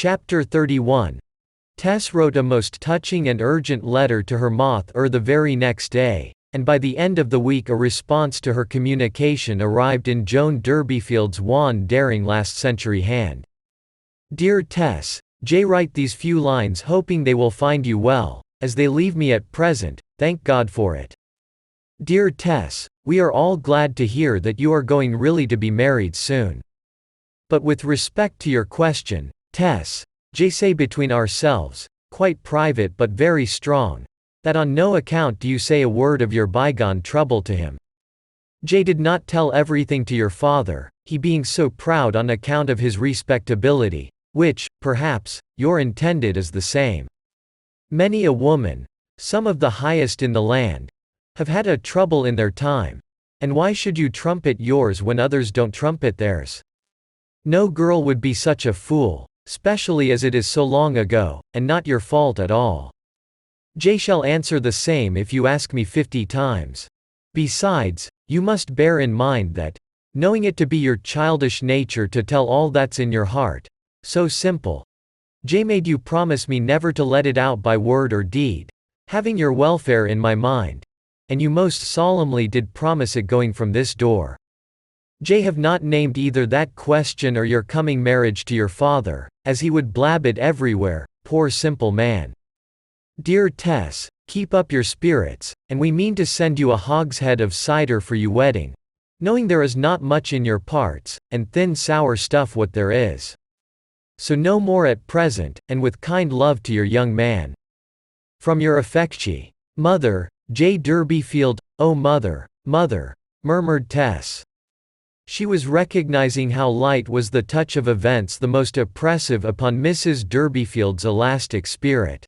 Chapter 31. Tess wrote a most touching and urgent letter to her mother the very next day, and by the end of the week a response to her communication arrived in Joan Durbeyfield's wan, daring last-century hand. Dear Tess, J write these few lines hoping they will find you well, as they leave me at present, thank God for it. Dear Tess, we are all glad to hear that you are going really to be married soon. But with respect to your question, Tess, J say between ourselves, quite private but very strong, that on no account do you say a word of your bygone trouble to him. J did not tell everything to your father, he being so proud on account of his respectability, which, perhaps, you're intended is the same. Many a woman, some of the highest in the land, have had a trouble in their time, and why should you trumpet yours when others don't trumpet theirs? No girl would be such a fool, especially as it is so long ago, and not your fault at all. J shall answer the same if you ask me 50 times. Besides, you must bear in mind that, knowing it to be your childish nature to tell all that's in your heart, so simple, J made you promise me never to let it out by word or deed, having your welfare in my mind, and you most solemnly did promise it going from this door. J have not named either that question or your coming marriage to your father, as he would blab it everywhere, poor simple man. Dear Tess, keep up your spirits, and we mean to send you a hogshead of cider for you wedding, knowing there is not much in your parts, and thin sour stuff what there is. So no more at present, and with kind love to your young man. From your affectionate mother, J. Durbeyfield. Oh mother, mother, murmured Tess. She was recognizing how light was the touch of events the most oppressive upon Mrs. Durbeyfield's elastic spirit.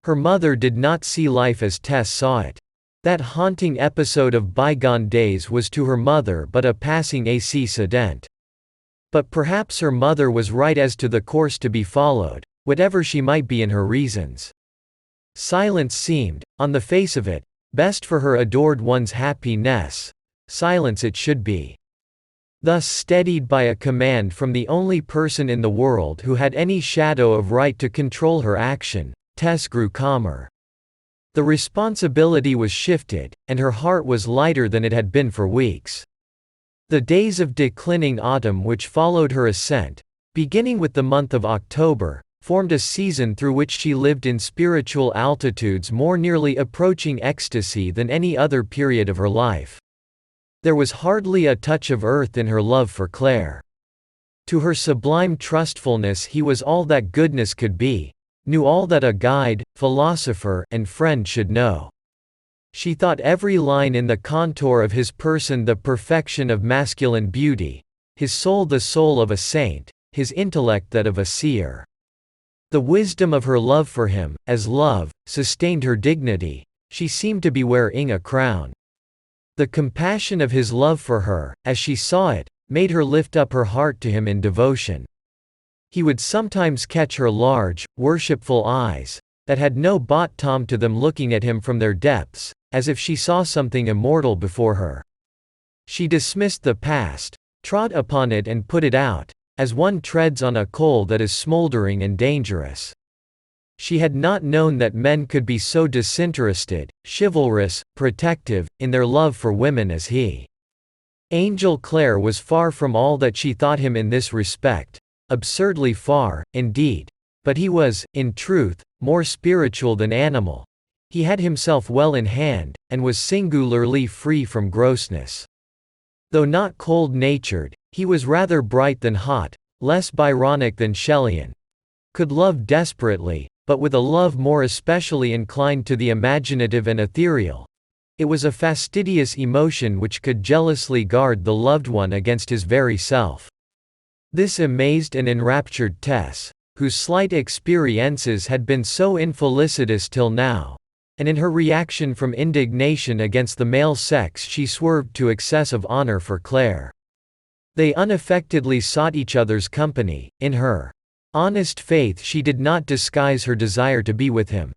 Her mother did not see life as Tess saw it. That haunting episode of bygone days was to her mother but a passing accident. But perhaps her mother was right as to the course to be followed, whatever she might be in her reasons. Silence seemed, on the face of it, best for her adored one's happiness. Silence it should be. Thus steadied by a command from the only person in the world who had any shadow of right to control her action, Tess grew calmer. The responsibility was shifted, and her heart was lighter than it had been for weeks. The days of declining autumn which followed her ascent, beginning with the month of October, formed a season through which she lived in spiritual altitudes more nearly approaching ecstasy than any other period of her life. There was hardly a touch of earth in her love for Claire. To her sublime trustfulness he was all that goodness could be, knew all that a guide, philosopher, and friend should know. She thought every line in the contour of his person the perfection of masculine beauty, his soul the soul of a saint, his intellect that of a seer. The wisdom of her love for him, as love, sustained her dignity, she seemed to be wearing a crown. The compassion of his love for her, as she saw it, made her lift up her heart to him in devotion. He would sometimes catch her large, worshipful eyes, that had no bottom to them looking at him from their depths, as if she saw something immortal before her. She dismissed the past, trod upon it and put it out, as one treads on a coal that is smoldering and dangerous. She had not known that men could be so disinterested, chivalrous, protective, in their love for women as he. Angel Clare was far from all that she thought him in this respect, absurdly far, indeed, but he was, in truth, more spiritual than animal. He had himself well in hand, and was singularly free from grossness. Though not cold-natured, he was rather bright than hot, less Byronic than Shelleyan. Could love desperately, but with a love more especially inclined to the imaginative and ethereal. It was a fastidious emotion which could jealously guard the loved one against his very self. This amazed and enraptured Tess, whose slight experiences had been so infelicitous till now, and in her reaction from indignation against the male sex she swerved to excess of honor for Claire. They unaffectedly sought each other's company. In her honest faith she did not disguise her desire to be with him.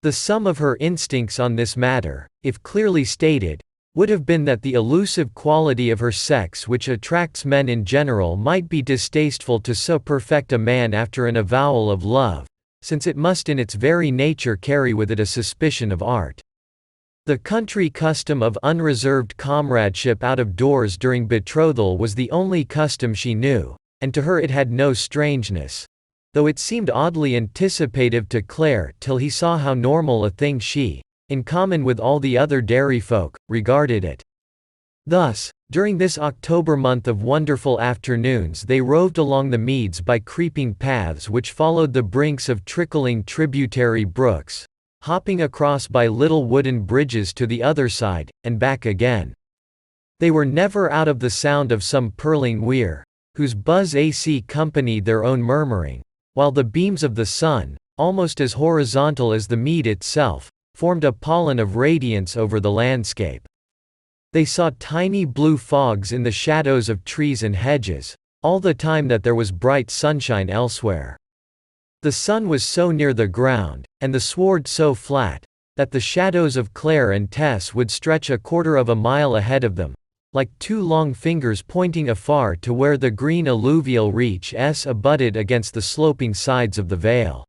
The sum of her instincts on this matter, if clearly stated, would have been that the elusive quality of her sex which attracts men in general might be distasteful to so perfect a man after an avowal of love, since it must in its very nature carry with it a suspicion of art. The country custom of unreserved comradeship out of doors during betrothal was the only custom she knew, and to her it had no strangeness, though it seemed oddly anticipative to Claire till he saw how normal a thing she, in common with all the other dairy folk, regarded it. Thus, during this October month of wonderful afternoons they roved along the meads by creeping paths which followed the brinks of trickling tributary brooks, hopping across by little wooden bridges to the other side, and back again. They were never out of the sound of some purling weir, whose buzz accompanied their own murmuring, while the beams of the sun, almost as horizontal as the mead itself, formed a pollen of radiance over the landscape. They saw tiny blue fogs in the shadows of trees and hedges, all the time that there was bright sunshine elsewhere. The sun was so near the ground, and the sward so flat, that the shadows of Claire and Tess would stretch a quarter of a mile ahead of them, like two long fingers pointing afar to where the green alluvial reaches abutted against the sloping sides of the vale.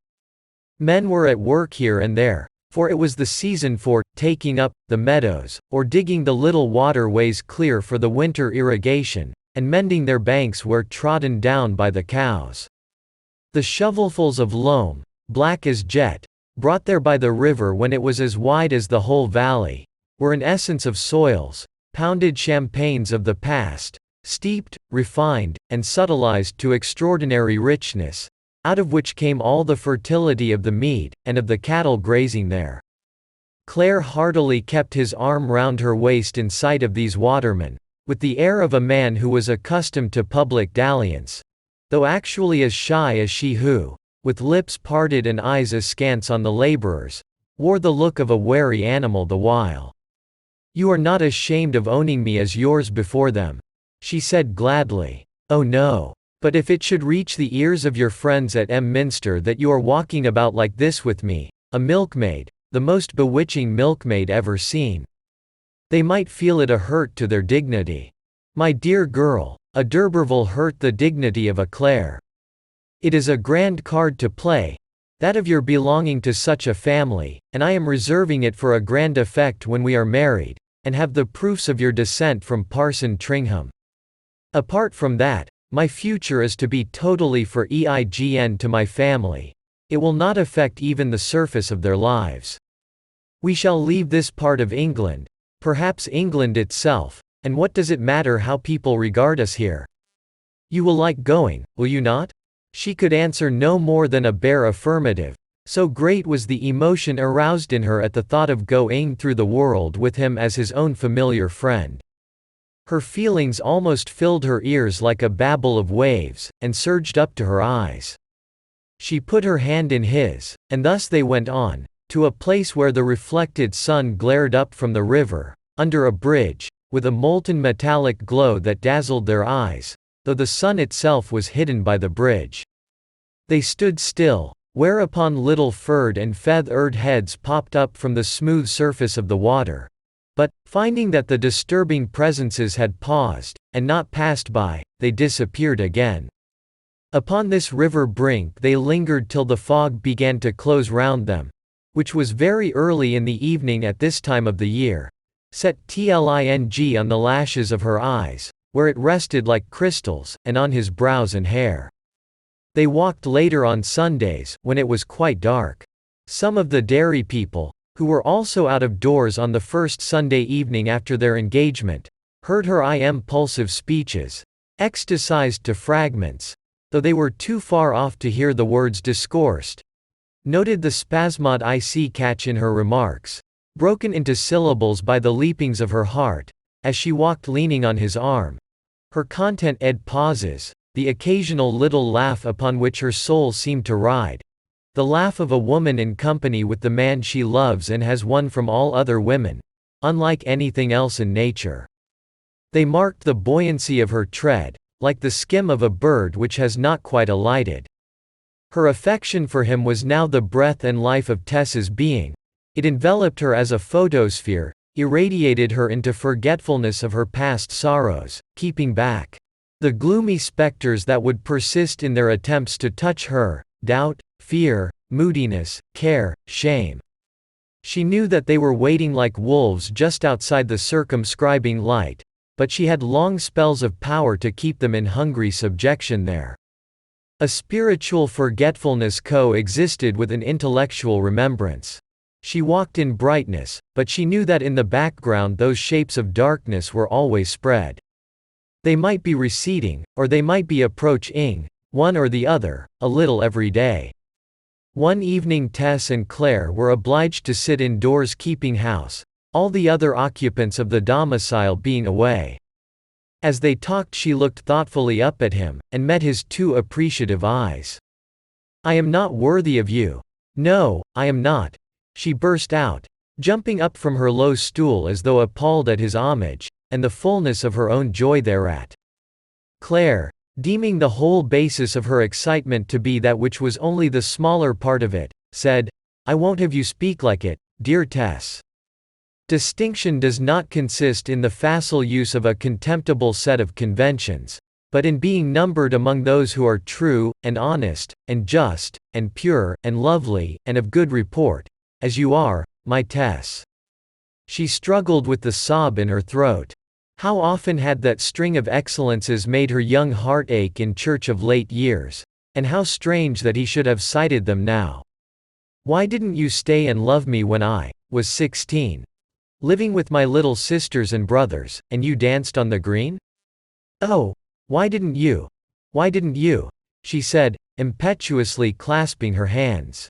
Men were at work here and there, for it was the season for taking up the meadows, or digging the little waterways clear for the winter irrigation, and mending their banks where trodden down by the cows. The shovelfuls of loam, black as jet, brought there by the river when it was as wide as the whole valley, were an essence of soils, pounded champagnes of the past, steeped, refined, and subtilized to extraordinary richness, out of which came all the fertility of the mead, and of the cattle grazing there. Claire heartily kept his arm round her waist in sight of these watermen, with the air of a man who was accustomed to public dalliance, though actually as shy as she who, with lips parted and eyes askance on the laborers, wore the look of a wary animal the while. "You are not ashamed of owning me as yours before them," she said gladly. "Oh no. But if it should reach the ears of your friends at Minster that you are walking about like this with me, a milkmaid, the most bewitching milkmaid ever seen. They might feel it a hurt to their dignity. My dear girl, a Durberville hurt the dignity of a Claire. It is a grand card to play, that of your belonging to such a family, and I am reserving it for a grand effect when we are married, and have the proofs of your descent from Parson Tringham. Apart from that, my future is to be totally for EIGN to my family. It will not affect even the surface of their lives. We shall leave this part of England, perhaps England itself, and what does it matter how people regard us here? You will like going, will you not?" She could answer no more than a bare affirmative, so great was the emotion aroused in her at the thought of going through the world with him as his own familiar friend. Her feelings almost filled her ears like a babble of waves, and surged up to her eyes. She put her hand in his, and thus they went on, to a place where the reflected sun glared up from the river, under a bridge, with a molten metallic glow that dazzled their eyes, though the sun itself was hidden by the bridge. They stood still, whereupon little furred and feathered heads popped up from the smooth surface of the water. But, finding that the disturbing presences had paused, and not passed by, they disappeared again. Upon this river brink they lingered till the fog began to close round them, which was very early in the evening at this time of the year, set tling on the lashes of her eyes, where it rested like crystals, and on his brows and hair. They walked later on Sundays, when it was quite dark. Some of the dairy people, who were also out of doors on the first Sunday evening after their engagement, heard her impulsive speeches, ecstasized to fragments, though they were too far off to hear the words discoursed, noted the spasmod catch in her remarks, broken into syllables by the leapings of her heart, as she walked leaning on his arm, her content pauses, the occasional little laugh upon which her soul seemed to ride, the laugh of a woman in company with the man she loves and has won from all other women, unlike anything else in nature. They marked the buoyancy of her tread, like the skim of a bird which has not quite alighted. Her affection for him was now the breath and life of Tess's being. It enveloped her as a photosphere, irradiated her into forgetfulness of her past sorrows, keeping back the gloomy specters that would persist in their attempts to touch her: doubt, fear, moodiness, care, shame. She knew that they were waiting like wolves just outside the circumscribing light, but she had long spells of power to keep them in hungry subjection there. A spiritual forgetfulness co-existed with an intellectual remembrance. She walked in brightness, but she knew that in the background those shapes of darkness were always spread. They might be receding, or they might be approaching, one or the other, a little every day. One evening Tess and Claire were obliged to sit indoors keeping house, all the other occupants of the domicile being away. As they talked she looked thoughtfully up at him, and met his two appreciative eyes. "I am not worthy of you. No, I am not," she burst out, jumping up from her low stool as though appalled at his homage, and the fullness of her own joy thereat. Claire, deeming the whole basis of her excitement to be that which was only the smaller part of it, said, "I won't have you speak like it, dear Tess. Distinction does not consist in the facile use of a contemptible set of conventions, but in being numbered among those who are true, and honest, and just, and pure, and lovely, and of good report, as you are, my Tess." She struggled with the sob in her throat. How often had that string of excellences made her young heart ache in church of late years, and how strange that he should have cited them now. "Why didn't you stay and love me when I was 16? Living with my little sisters and brothers, and you danced on the green? Oh, why didn't you? Why didn't you?" she said, impetuously clasping her hands.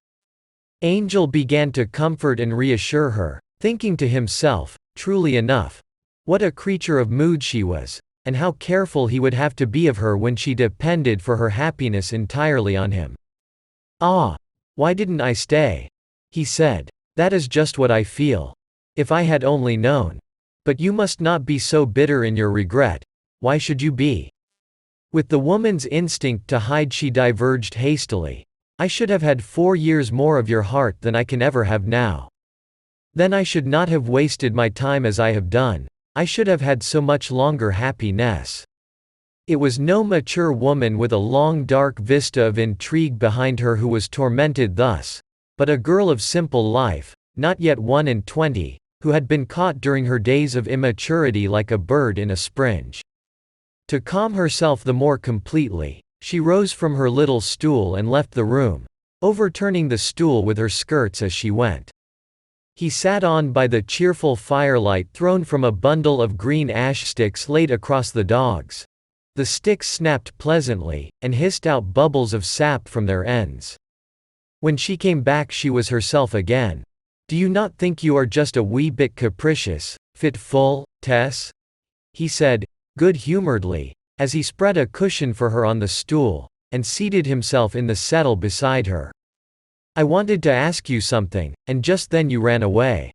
Angel began to comfort and reassure her, thinking to himself, truly enough, what a creature of mood she was, and how careful he would have to be of her when she depended for her happiness entirely on him. "Ah, why didn't I stay?" he said. "That is just what I feel. If I had only known. But you must not be so bitter in your regret. Why should you be?" With the woman's instinct to hide she diverged hastily. "I should have had 4 years more of your heart than I can ever have now. Then I should not have wasted my time as I have done. I should have had so much longer happiness." It was no mature woman with a long dark vista of intrigue behind her who was tormented thus, but a girl of simple life, not yet 21, who had been caught during her days of immaturity like a bird in a springe. To calm herself the more completely, she rose from her little stool and left the room, overturning the stool with her skirts as she went. He sat on by the cheerful firelight thrown from a bundle of green ash sticks laid across the dogs. The sticks snapped pleasantly, and hissed out bubbles of sap from their ends. When she came back she was herself again. "Do you not think you are just a wee bit capricious, fitful, Tess?" he said, good-humoredly, as he spread a cushion for her on the stool, and seated himself in the settle beside her. "I wanted to ask you something, and just then you ran away."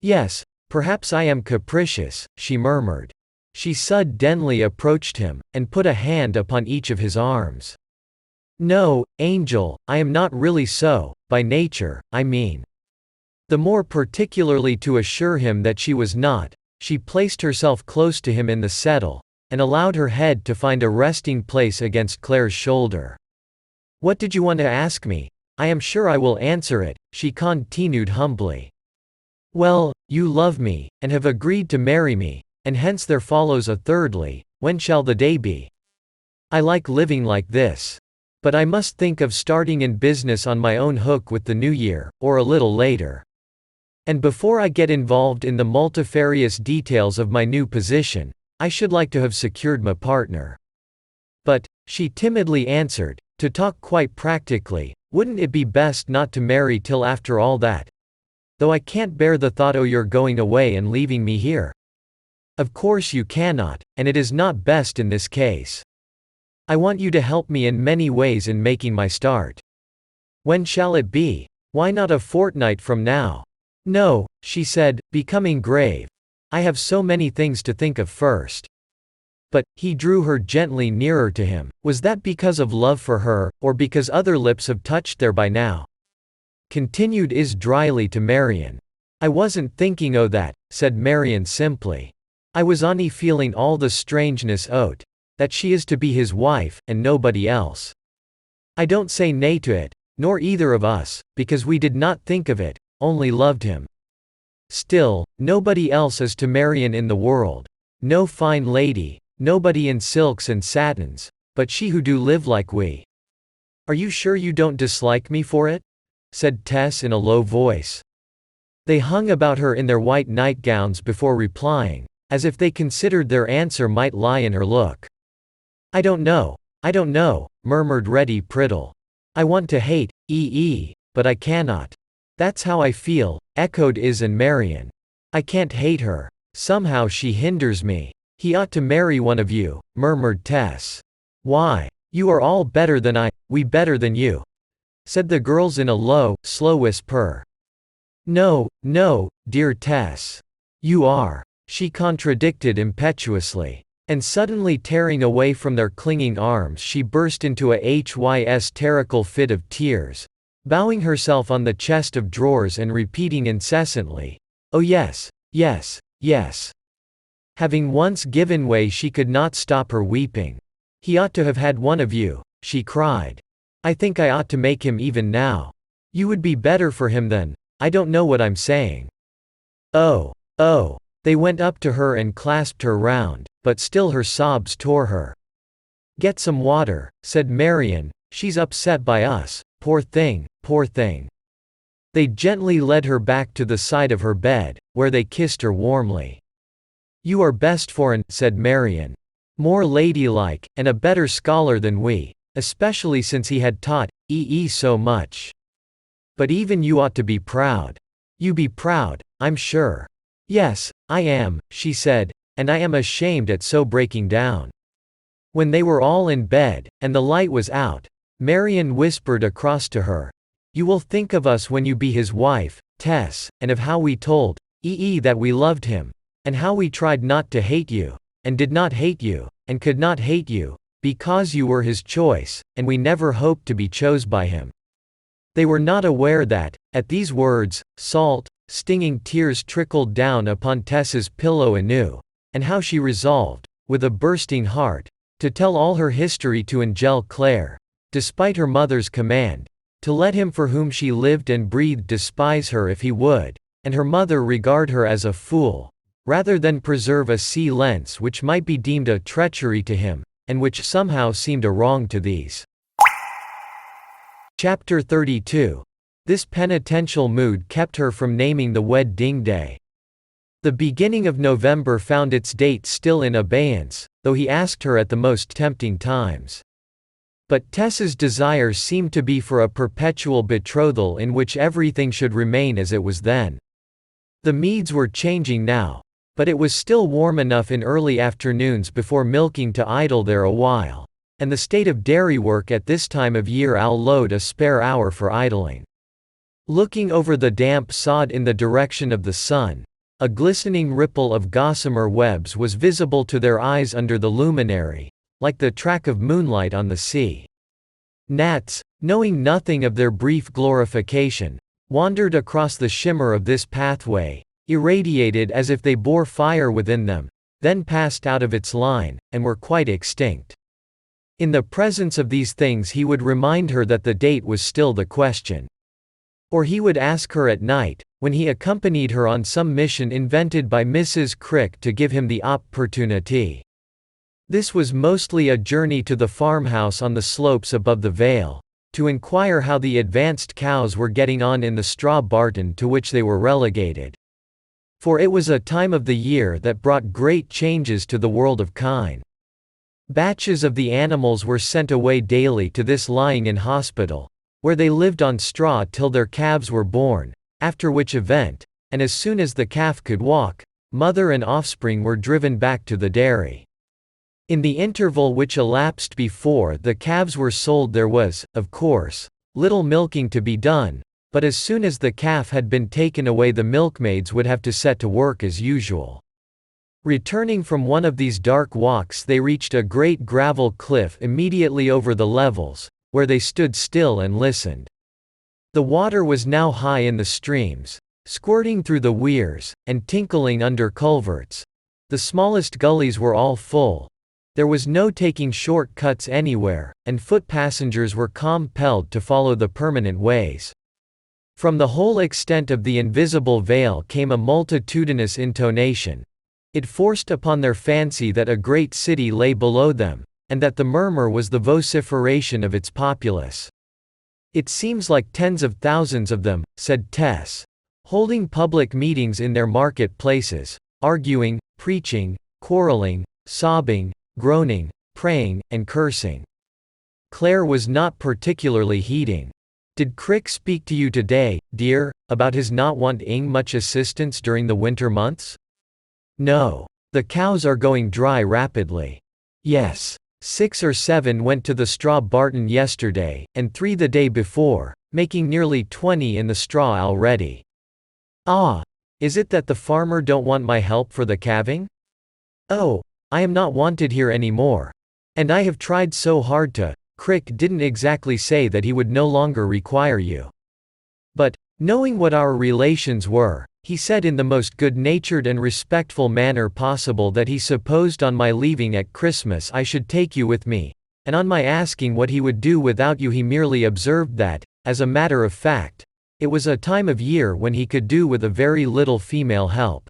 "Yes, perhaps I am capricious," she murmured. She suddenly approached him, and put a hand upon each of his arms. "No, Angel, I am not really so, by nature, I mean." The more particularly to assure him that she was not, she placed herself close to him in the settle, and allowed her head to find a resting place against Claire's shoulder. "What did you want to ask me? I am sure I will answer it," she continued humbly. "Well, you love me, and have agreed to marry me, and hence there follows a thirdly, when shall the day be? I like living like this. But I must think of starting in business on my own hook with the new year, or a little later. And before I get involved in the multifarious details of my new position, I should like to have secured my partner. But," she timidly answered, "to talk quite practically, wouldn't it be best not to marry till after all that? Though I can't bear the thought of your going away and leaving me here." "Of course you cannot, and it is not best in this case. I want you to help me in many ways in making my start." "When shall it be? Why not a fortnight from now?" "No," she said, becoming grave. "I have so many things to think of first." But, he drew her gently nearer to him. Was that because of love for her, or because other lips have touched there by now? Continued Is dryly to Marion. "I wasn't thinking o' that," said Marion simply. "I was only feeling all the strangeness o't, that she is to be his wife, and nobody else. I don't say nay to it, nor either of us, because we did not think of it, only loved him. Still, nobody else is to Marion in the world, no fine lady, nobody in silks and satins, but she who do live like we." "Are you sure you don't dislike me for it?" said Tess in a low voice. They hung about her in their white nightgowns before replying, as if they considered their answer might lie in her look. I don't know, murmured Reddy Priddle. "I want to hate, but I cannot. That's how I feel," echoed Iz and Marion. "I can't hate her. Somehow she hinders me." "He ought to marry one of you," murmured Tess. "Why? You are all better than we better than you," said the girls in a low, slow whisper. No, dear Tess. You are," she contradicted impetuously. And suddenly tearing away from their clinging arms she burst into a hysterical fit of tears, bowing herself on the chest of drawers and repeating incessantly, "Oh yes, yes, yes." Having once given way she could not stop her weeping. "He ought to have had one of you," she cried. "I think I ought to make him even now. You would be better for him then. I don't know what I'm saying." Oh. They went up to her and clasped her round, but still her sobs tore her. "Get some water," said Marion, "she's upset by us, poor thing, poor thing." They gently led her back to the side of her bed, where they kissed her warmly. "You are best foreign," said Marion. "More ladylike, and a better scholar than we, especially since he had taught so much. But even you ought to be proud. You be proud, I'm sure." "Yes, I am," she said, "and I am ashamed at so breaking down." When they were all in bed, and the light was out, Marion whispered across to her, "You will think of us when you be his wife, Tess, and of how we told that we loved him, and how we tried not to hate you, and did not hate you, and could not hate you, because you were his choice, and we never hoped to be chose by him." They were not aware that, at these words, salt, stinging tears trickled down upon Tess's pillow anew, and how she resolved, with a bursting heart, to tell all her history to Angel Clare, despite her mother's command, to let him for whom she lived and breathed despise her if he would, and her mother regard her as a fool, rather than preserve a silence which might be deemed a treachery to him, and which somehow seemed a wrong to these. Chapter 32. This penitential mood kept her from naming the wedding day. The beginning of November found its date still in abeyance, though he asked her at the most tempting times. But Tess's desire seemed to be for a perpetual betrothal in which everything should remain as it was then. The meads were changing now, but it was still warm enough in early afternoons before milking to idle there a while, and the state of dairy work at this time of year allowed a spare hour for idling. Looking over the damp sod in the direction of the sun, a glistening ripple of gossamer webs was visible to their eyes under the luminary, like the track of moonlight on the sea. Gnats, knowing nothing of their brief glorification, wandered across the shimmer of this pathway, irradiated as if they bore fire within them, then passed out of its line, and were quite extinct. In the presence of these things he would remind her that the date was still the question. Or he would ask her at night, when he accompanied her on some mission invented by Mrs. Crick to give him the opportunity. This was mostly a journey to the farmhouse on the slopes above the vale, to inquire how the advanced cows were getting on in the straw barton to which they were relegated. For it was a time of the year that brought great changes to the world of kine. Batches of the animals were sent away daily to this lying-in hospital, where they lived on straw till their calves were born, after which event, and as soon as the calf could walk, mother and offspring were driven back to the dairy. In the interval which elapsed before the calves were sold there was, of course, little milking to be done, but as soon as the calf had been taken away the milkmaids would have to set to work as usual. Returning from one of these dark walks they reached a great gravel cliff immediately over the levels, where they stood still and listened. The water was now high in the streams, squirting through the weirs, and tinkling under culverts. The smallest gullies were all full. There was no taking short cuts anywhere, and foot passengers were compelled to follow the permanent ways. From the whole extent of the invisible veil came a multitudinous intonation. It forced upon their fancy that a great city lay below them, and that the murmur was the vociferation of its populace. "It seems like tens of thousands of them," said Tess, "holding public meetings in their market places, arguing, preaching, quarreling, sobbing, groaning, praying, and cursing." Claire was not particularly heeding. "Did Crick speak to you today, dear, about his not wanting much assistance during the winter months?" "No. The cows are going dry rapidly." "Yes. 6 or 7 went to the straw barton yesterday, and 3 the day before, making nearly 20 in the straw already." "Ah! Is it that the farmer don't want my help for the calving?" "Oh, I am not wanted here any more. And I have tried so hard to. Crick didn't exactly say that he would no longer require you. But, knowing what our relations were, he said in the most good-natured and respectful manner possible that he supposed on my leaving at Christmas I should take you with me, and on my asking what he would do without you he merely observed that, as a matter of fact, it was a time of year when he could do with a very little female help.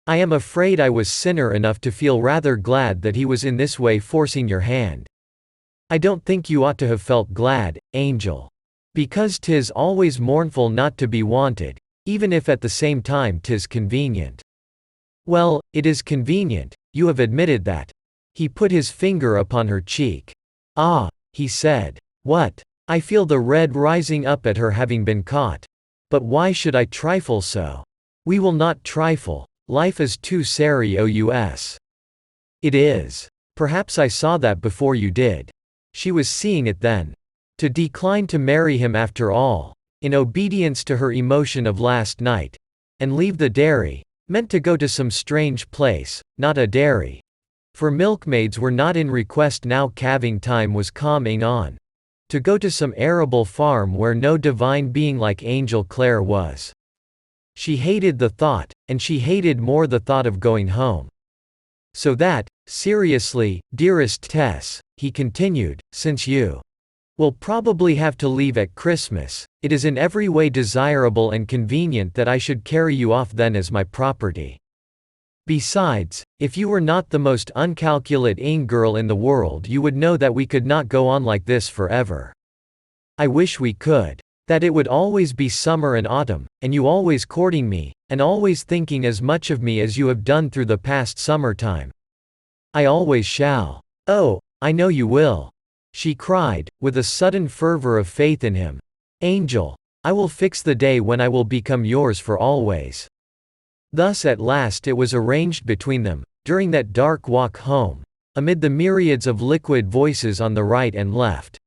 I am afraid I was sinner enough to feel rather glad that he was in this way forcing your hand. I don't think you ought to have felt glad, Angel. Because 'tis always mournful not to be wanted, even if at the same time 'tis convenient." "Well, it is convenient, you have admitted that." He put his finger upon her cheek. "Ah," he said. "What? I feel the red rising up at her having been caught. But why should I trifle so? We will not trifle. Life is too serious." "It is. Perhaps I saw that before you did." She was seeing it then. To decline to marry him after all, in obedience to her emotion of last night, and leave the dairy, meant to go to some strange place, not a dairy. For milkmaids were not in request now calving time was coming on. To go to some arable farm where no divine being like Angel Clare was. She hated the thought, and she hated more the thought of going home. "So that, seriously, dearest Tess," he continued, "since you will probably have to leave at Christmas, it is in every way desirable and convenient that I should carry you off then as my property. Besides, if you were not the most uncalculating girl in the world you would know that we could not go on like this forever. I wish we could. That it would always be summer and autumn, and you always courting me, and always thinking as much of me as you have done through the past summertime. I always shall. Oh, I know you will," she cried, with a sudden fervor of faith in him. "Angel, I will fix the day when I will become yours for always." Thus at last it was arranged between them, during that dark walk home, amid the myriads of liquid voices on the right and left.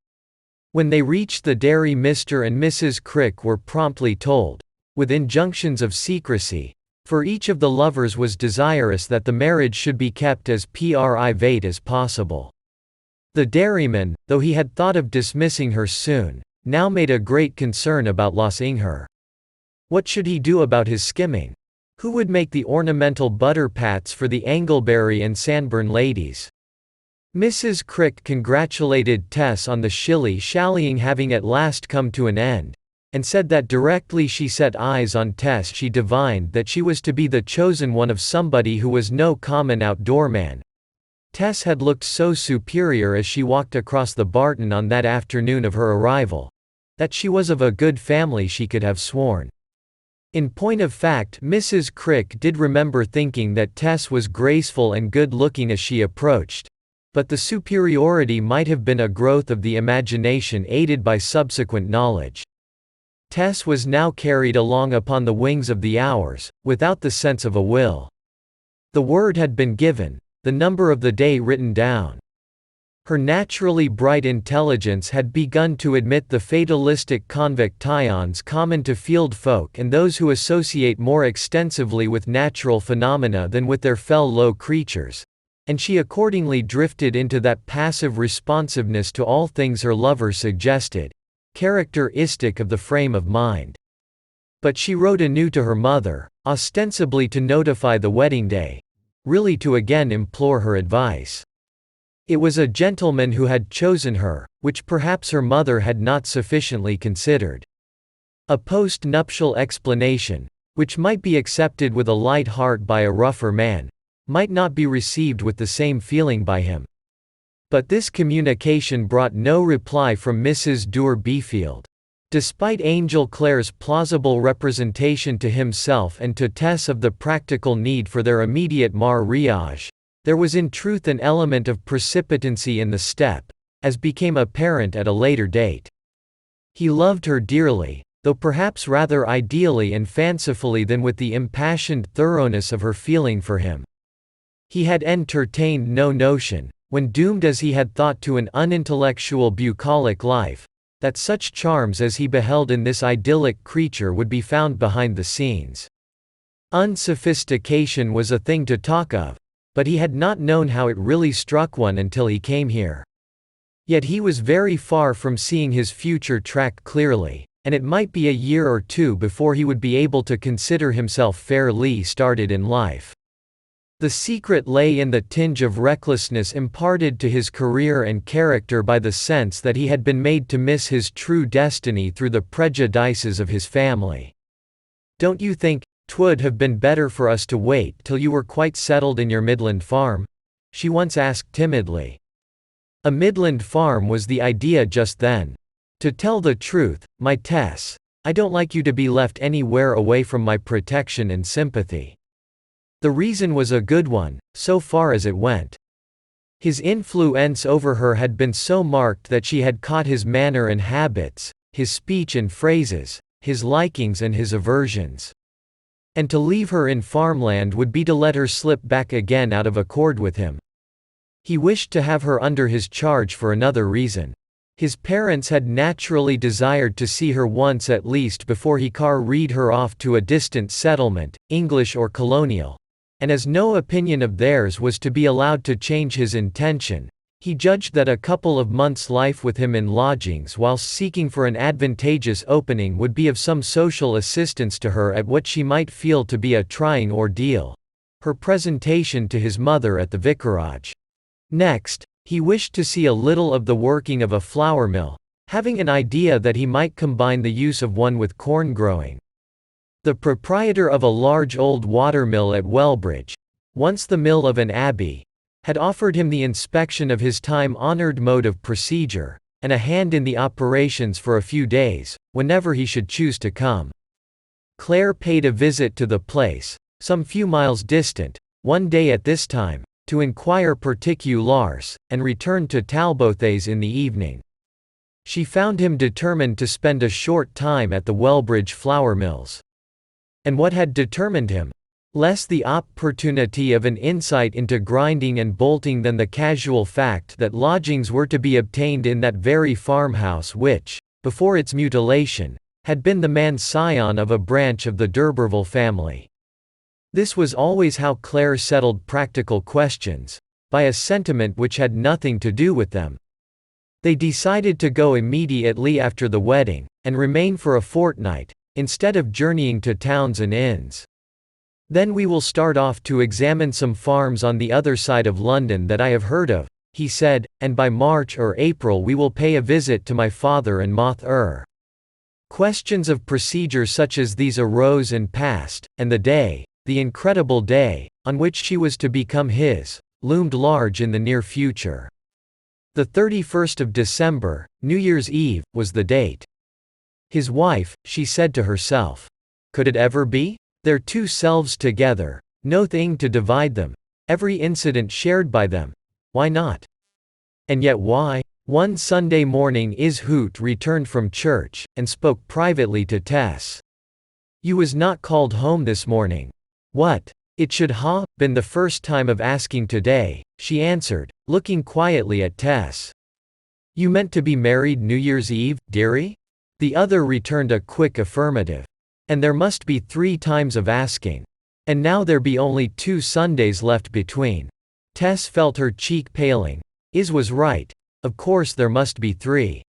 When they reached the dairy Mr. and Mrs. Crick were promptly told, with injunctions of secrecy, for each of the lovers was desirous that the marriage should be kept as private as possible. The dairyman, though he had thought of dismissing her soon, now made a great concern about losing her. What should he do about his skimming? Who would make the ornamental butter pats for the Anglebury and Sandburn ladies? Mrs. Crick congratulated Tess on the shilly-shallying having at last come to an end, and said that directly she set eyes on Tess she divined that she was to be the chosen one of somebody who was no common outdoor man. Tess had looked so superior as she walked across the barton on that afternoon of her arrival, that she was of a good family she could have sworn. In point of fact Mrs. Crick did remember thinking that Tess was graceful and good-looking as she approached, but the superiority might have been a growth of the imagination aided by subsequent knowledge. Tess was now carried along upon the wings of the hours, without the sense of a will. The word had been given, the number of the day written down. Her naturally bright intelligence had begun to admit the fatalistic convictions common to field folk and those who associate more extensively with natural phenomena than with their fellow creatures, and she accordingly drifted into that passive responsiveness to all things her lover suggested, characteristic of the frame of mind. But she wrote anew to her mother, ostensibly to notify the wedding day, really to again implore her advice. It was a gentleman who had chosen her, which perhaps her mother had not sufficiently considered. A post-nuptial explanation, which might be accepted with a light heart by a rougher man, might not be received with the same feeling by him. But this communication brought no reply from Mrs. Durberville. Despite Angel Clare's plausible representation to himself and to Tess of the practical need for their immediate mariage, there was in truth an element of precipitancy in the step, as became apparent at a later date. He loved her dearly, though perhaps rather ideally and fancifully than with the impassioned thoroughness of her feeling for him. He had entertained no notion, when doomed as he had thought to an unintellectual bucolic life, that such charms as he beheld in this idyllic creature would be found behind the scenes. Unsophistication was a thing to talk of, but he had not known how it really struck one until he came here. Yet he was very far from seeing his future track clearly, and it might be a year or two before he would be able to consider himself fairly started in life. The secret lay in the tinge of recklessness imparted to his career and character by the sense that he had been made to miss his true destiny through the prejudices of his family. "Don't you think 'twould have been better for us to wait till you were quite settled in your Midland farm?" she once asked timidly. A Midland farm was the idea just then. "To tell the truth, my Tess, I don't like you to be left anywhere away from my protection and sympathy." The reason was a good one, so far as it went. His influence over her had been so marked that she had caught his manner and habits, his speech and phrases, his likings and his aversions. And to leave her in farmland would be to let her slip back again out of accord with him. He wished to have her under his charge for another reason. His parents had naturally desired to see her once at least before he carried her off to a distant settlement, English or colonial. And as no opinion of theirs was to be allowed to change his intention, he judged that a couple of months' life with him in lodgings whilst seeking for an advantageous opening would be of some social assistance to her at what she might feel to be a trying ordeal, her presentation to his mother at the vicarage. Next, he wished to see a little of the working of a flour mill, having an idea that he might combine the use of one with corn growing. The proprietor of a large old watermill at Wellbridge, once the mill of an abbey, had offered him the inspection of his time-honored mode of procedure, and a hand in the operations for a few days, whenever he should choose to come. Claire paid a visit to the place, some few miles distant, one day at this time, to inquire particulars, and returned to Talbothays in the evening. She found him determined to spend a short time at the Wellbridge flour mills. And what had determined him? Less the opportunity of an insight into grinding and bolting than the casual fact that lodgings were to be obtained in that very farmhouse which, before its mutilation, had been the man's scion of a branch of the Durberville family. This was always how Claire settled practical questions, by a sentiment which had nothing to do with them. They decided to go immediately after the wedding, and remain for a fortnight, instead of journeying to towns and inns. "Then we will start off to examine some farms on the other side of London that I have heard of," he said, "and by March or April we will pay a visit to my father and Moth. Questions of procedure such as these arose and passed, and the day, the incredible day, on which she was to become his, loomed large in the near future. The 31st of December, New Year's Eve, was the date. His wife, she said to herself. Could it ever be? Their two selves together, no thing to divide them, every incident shared by them. Why not? And yet why? One Sunday morning Hoot returned from church, and spoke privately to Tess. "You was not called home this morning." "What? It should ha been the first time of asking today," she answered, looking quietly at Tess. "You meant to be married New Year's Eve, dearie?" The other returned a quick affirmative. "And there must be 3 times of asking. And now there be only 2 Sundays left between." Tess felt her cheek paling. Was right. Of course there must be 3.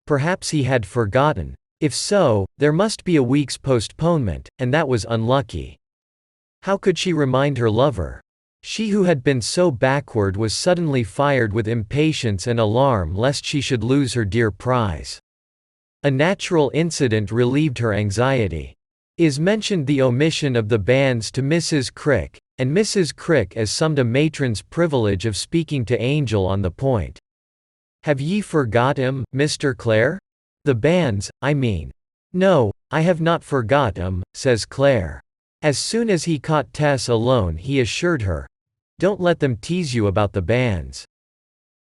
Perhaps he had forgotten. If so, there must be a week's postponement, and that was unlucky. How could she remind her lover? She who had been so backward was suddenly fired with impatience and alarm lest she should lose her dear prize. A natural incident relieved her anxiety. Is mentioned the omission of the banns to Mrs. Crick, and Mrs. Crick assumed a matron's privilege of speaking to Angel on the point. "Have ye forgot 'em, Mr. Clare? The banns, I mean." "No, I have not forgot 'em," says Clare. As soon as he caught Tess alone he assured her, "Don't let them tease you about the banns.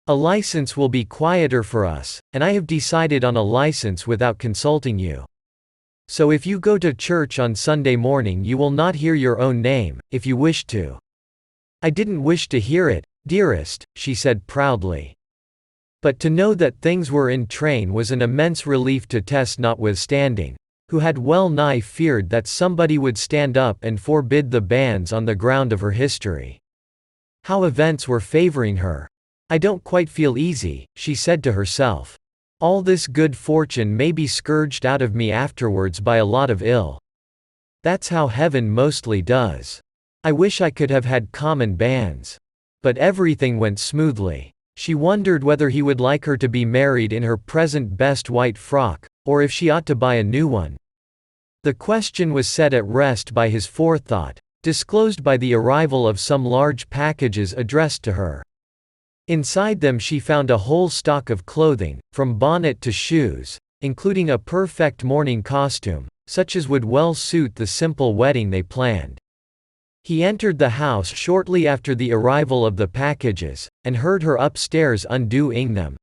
A license will be quieter for us, and I have decided on a license without consulting you. So if you go to church on Sunday morning you will not hear your own name, if you wish to." "I didn't wish to hear it, dearest," she said proudly. But to know that things were in train was an immense relief to Tess notwithstanding, who had well nigh feared that somebody would stand up and forbid the banns on the ground of her history. How events were favoring her. "I don't quite feel easy," she said to herself. "All this good fortune may be scourged out of me afterwards by a lot of ill. That's how heaven mostly does. I wish I could have had common banns." But everything went smoothly. She wondered whether he would like her to be married in her present best white frock, or if she ought to buy a new one. The question was set at rest by his forethought, disclosed by the arrival of some large packages addressed to her. Inside them she found a whole stock of clothing, from bonnet to shoes, including a perfect morning costume, such as would well suit the simple wedding they planned. He entered the house shortly after the arrival of the packages, and heard her upstairs undoing them.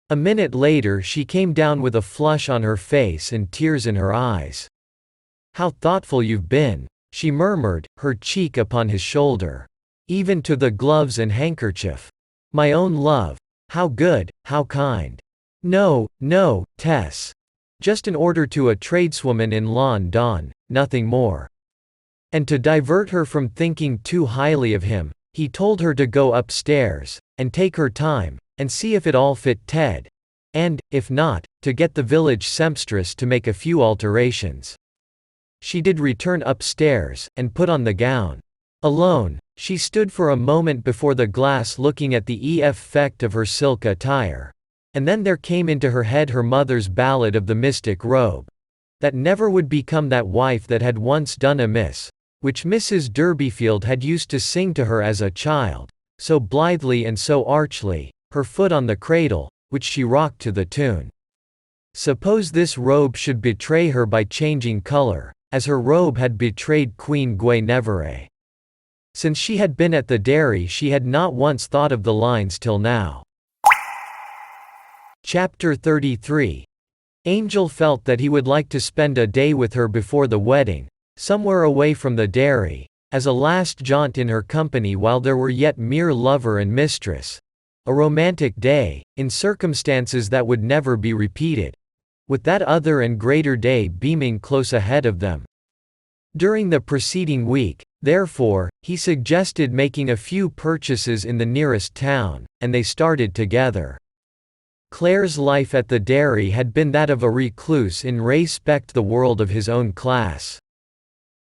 A minute later she came down with a flush on her face and tears in her eyes. "How thoughtful you've been," she murmured, her cheek upon his shoulder. "Even to the gloves and handkerchief. My own love. How good, how kind." "No, no, Tess. Just an order to a tradeswoman in lawn dawn, nothing more." And to divert her from thinking too highly of him, he told her to go upstairs, and take her time, and see if it all fit Ted. And, if not, to get the village sempstress to make a few alterations. She did return upstairs, and put on the gown. Alone, she stood for a moment before the glass looking at the effect of her silk attire. And then there came into her head her mother's ballad of the mystic robe. That never would become that wife that had once done amiss, which Mrs. Durberville had used to sing to her as a child, so blithely and so archly, her foot on the cradle, which she rocked to the tune. Suppose this robe should betray her by changing color, as her robe had betrayed Queen Guinevere. Since she had been at the dairy she had not once thought of the lines till now. Chapter 33. Angel felt that he would like to spend a day with her before the wedding, somewhere away from the dairy, as a last jaunt in her company while there were yet mere lover and mistress. A romantic day, in circumstances that would never be repeated, with that other and greater day beaming close ahead of them. During the preceding week, therefore, he suggested making a few purchases in the nearest town, and they started together. Clare's life at the dairy had been that of a recluse in respect the world of his own class.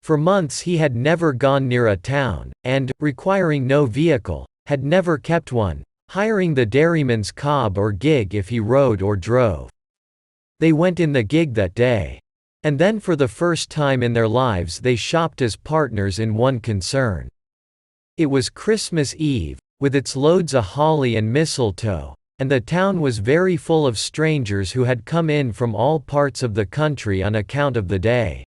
For months he had never gone near a town, and, requiring no vehicle, had never kept one, hiring the dairyman's cob or gig if he rode or drove. They went in the gig that day. And then for the first time in their lives they shopped as partners in one concern. It was Christmas Eve, with its loads of holly and mistletoe, and the town was very full of strangers who had come in from all parts of the country on account of the day.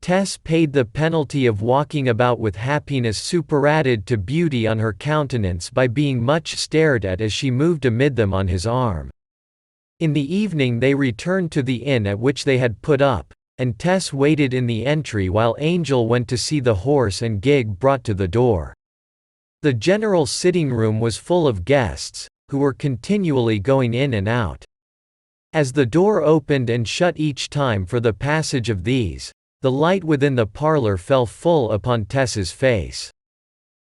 Tess paid the penalty of walking about with happiness superadded to beauty on her countenance by being much stared at as she moved amid them on his arm. In the evening they returned to the inn at which they had put up, and Tess waited in the entry while Angel went to see the horse and gig brought to the door. The general sitting room was full of guests, who were continually going in and out. As the door opened and shut each time for the passage of these, the light within the parlor fell full upon Tess's face.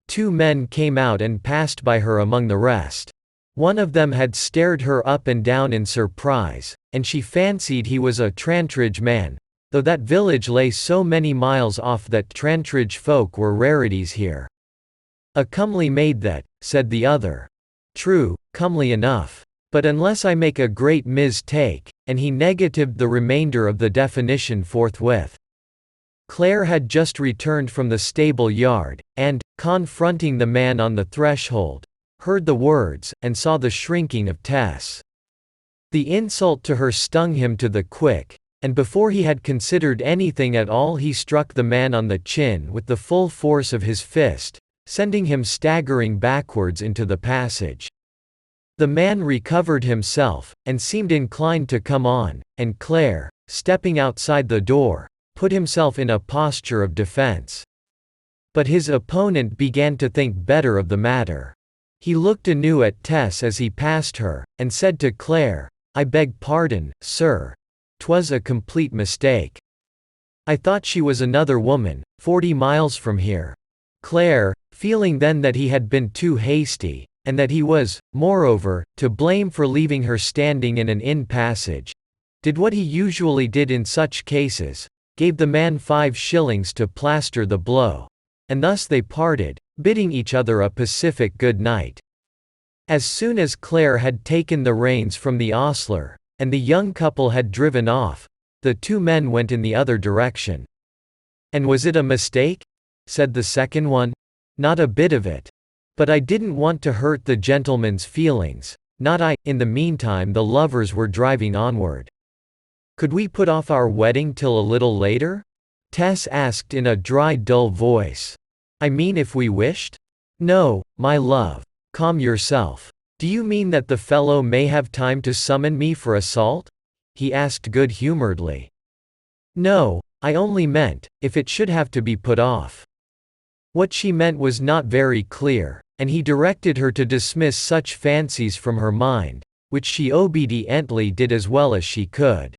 Two men came out and passed by her among the rest. One of them had stared her up and down in surprise, and she fancied he was a Trantridge man, though that village lay so many miles off that Trantridge folk were rarities here. "A comely maid that," said the other. "True, comely enough. But unless I make a great mistake," and he negatived the remainder of the definition forthwith. Claire had just returned from the stable yard, and, confronting the man on the threshold, heard the words, and saw the shrinking of Tess. The insult to her stung him to the quick, and before he had considered anything at all he struck the man on the chin with the full force of his fist, sending him staggering backwards into the passage. The man recovered himself, and seemed inclined to come on, and Claire, stepping outside the door, put himself in a posture of defense. But his opponent began to think better of the matter. He looked anew at Tess as he passed her, and said to Claire, "I beg pardon, sir. 'Twas a complete mistake. I thought she was another woman, 40 miles from here." Claire, feeling then that he had been too hasty, and that he was, moreover, to blame for leaving her standing in an inn passage, did what he usually did in such cases, gave the man 5 shillings to plaster the blow. And thus they parted, bidding each other a pacific good night. As soon as Claire had taken the reins from the ostler, and the young couple had driven off, the 2 men went in the other direction. "And was it a mistake?" said the second one. "Not a bit of it. But I didn't want to hurt the gentleman's feelings, not I." In the meantime the lovers were driving onward. "Could we put off our wedding till a little later?" Tess asked in a dry, dull voice. "I mean if we wished?" "No, my love. Calm yourself. Do you mean that the fellow may have time to summon me for assault?" he asked good-humoredly. "No, I only meant, if it should have to be put off." What she meant was not very clear, and he directed her to dismiss such fancies from her mind, which she obediently did as well as she could.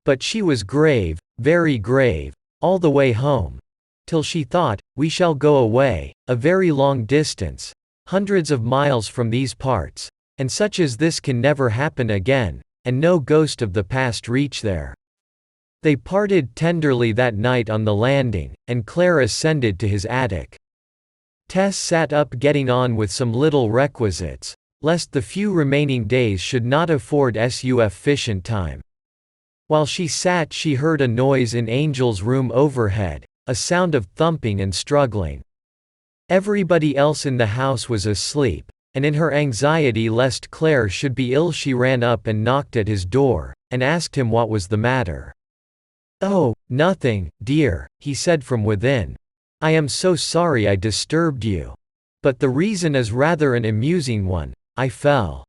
But she was grave, very grave, all the way home, till she thought, "We shall go away, a very long distance, hundreds of miles from these parts, and such as this can never happen again, and no ghost of the past reach there." They parted tenderly that night on the landing, and Claire ascended to his attic. Tess sat up getting on with some little requisites, lest the few remaining days should not afford sufficient time. While she sat she heard a noise in Angel's room overhead, a sound of thumping and struggling. Everybody else in the house was asleep, and in her anxiety lest Claire should be ill she ran up and knocked at his door, and asked him what was the matter. "Oh, nothing, dear," he said from within. "I am so sorry I disturbed you. But the reason is rather an amusing one. I fell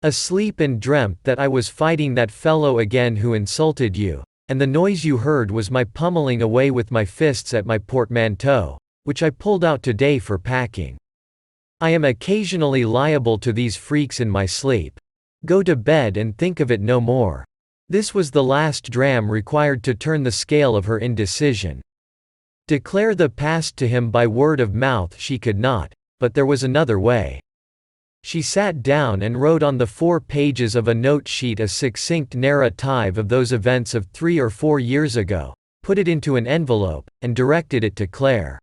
asleep and dreamt that I was fighting that fellow again who insulted you, and the noise you heard was my pummeling away with my fists at my portmanteau, which I pulled out today for packing. I am occasionally liable to these freaks in my sleep. Go to bed and think of it no more." This was the last dram required to turn the scale of her indecision. Declare the past to him by word of mouth she could not, but there was another way. She sat down and wrote on the 4 pages of a note-sheet a succinct narrative of those events of 3 or 4 years ago, put it into an envelope, and directed it to Claire.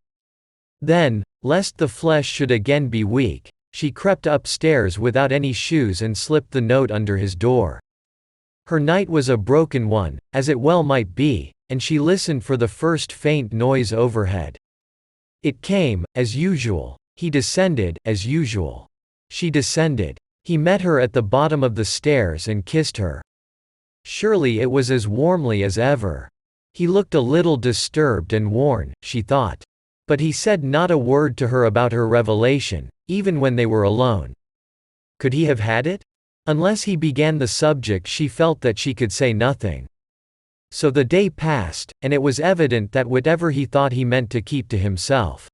Then, lest the flesh should again be weak, she crept upstairs without any shoes and slipped the note under his door. Her night was a broken one, as it well might be, and she listened for the first faint noise overhead. It came, as usual. He descended, as usual. She descended. He met her at the bottom of the stairs and kissed her. Surely it was as warmly as ever. He looked a little disturbed and worn, she thought. But he said not a word to her about her revelation, even when they were alone. Could he have had it? Unless he began the subject she felt that she could say nothing. So the day passed, and it was evident that whatever he thought he meant to keep to himself.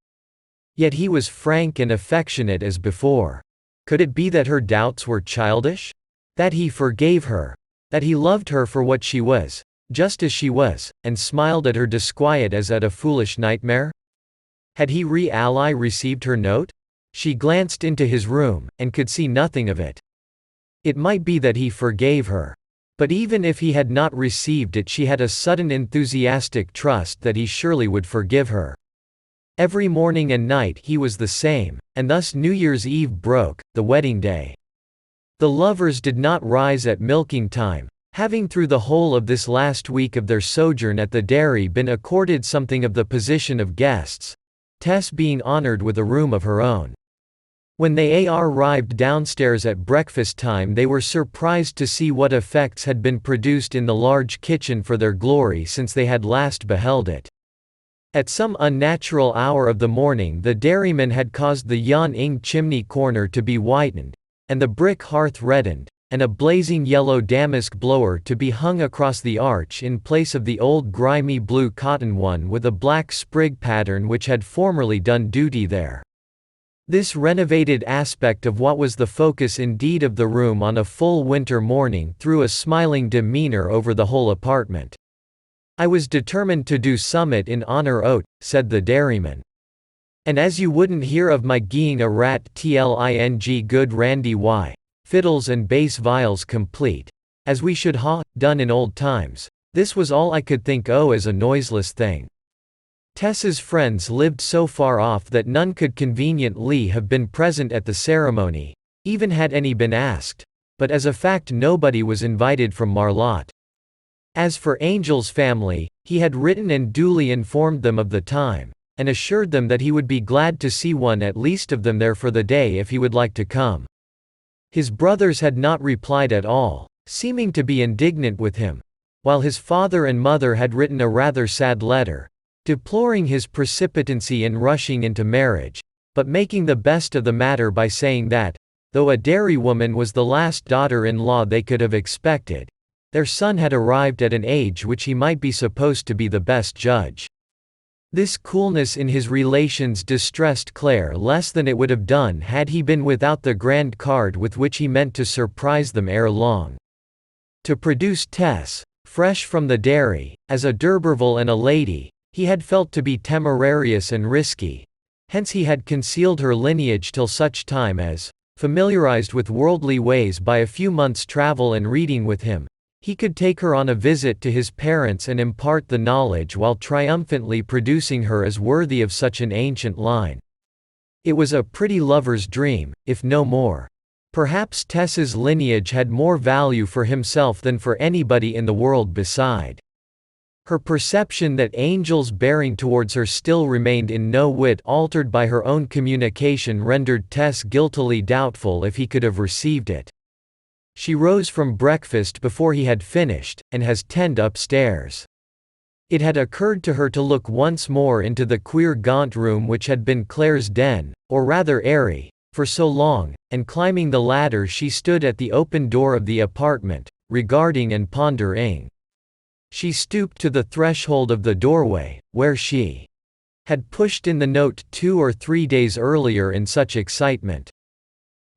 Yet he was frank and affectionate as before. Could it be that her doubts were childish? That he forgave her? That he loved her for what she was, just as she was, and smiled at her disquiet as at a foolish nightmare? Had he really received her note? She glanced into his room, and could see nothing of it. It might be that he forgave her. But even if he had not received it, she had a sudden enthusiastic trust that he surely would forgive her. Every morning and night he was the same, and thus New Year's Eve broke, the wedding day. The lovers did not rise at milking time, having through the whole of this last week of their sojourn at the dairy been accorded something of the position of guests, Tess being honored with a room of her own. When they arrived downstairs at breakfast time, they were surprised to see what effects had been produced in the large kitchen for their glory since they had last beheld it. At some unnatural hour of the morning the dairyman had caused the Yan-ing chimney corner to be whitened, and the brick hearth reddened, and a blazing yellow damask blower to be hung across the arch in place of the old grimy blue cotton one with a black sprig pattern which had formerly done duty there. This renovated aspect of what was the focus indeed of the room on a full winter morning threw a smiling demeanor over the whole apartment. "I was determined to do summit in honor o't," said the dairyman. "And as you wouldn't hear of my geeing a rat tling good randy fiddles and bass viols complete, as we should ha done in old times, this was all I could think o as a noiseless thing." Tess's friends lived so far off that none could conveniently have been present at the ceremony, even had any been asked, but as a fact nobody was invited from Marlotte. As for Angel's family, he had written and duly informed them of the time, and assured them that he would be glad to see one at least of them there for the day if he would like to come. His brothers had not replied at all, seeming to be indignant with him, while his father and mother had written a rather sad letter, deploring his precipitancy in rushing into marriage, but making the best of the matter by saying that, though a dairywoman was the last daughter-in-law they could have expected, their son had arrived at an age which he might be supposed to be the best judge. This coolness in his relations distressed Claire less than it would have done had he been without the grand card with which he meant to surprise them ere long. To produce Tess, fresh from the dairy, as a Durberville and a lady, he had felt to be temerarious and risky, hence he had concealed her lineage till such time as, familiarized with worldly ways by a few months' travel and reading with him, he could take her on a visit to his parents and impart the knowledge while triumphantly producing her as worthy of such an ancient line. It was a pretty lover's dream, if no more. Perhaps Tess's lineage had more value for himself than for anybody in the world beside. Her perception that Angel's bearing towards her still remained in no whit altered by her own communication rendered Tess guiltily doubtful if he could have received it. She rose from breakfast before he had finished, and has tended upstairs. It had occurred to her to look once more into the queer gaunt room which had been Claire's den, or rather airy, for so long, and climbing the ladder she stood at the open door of the apartment, regarding and pondering. She stooped to the threshold of the doorway, where she had pushed in the note 2 or 3 days earlier in such excitement.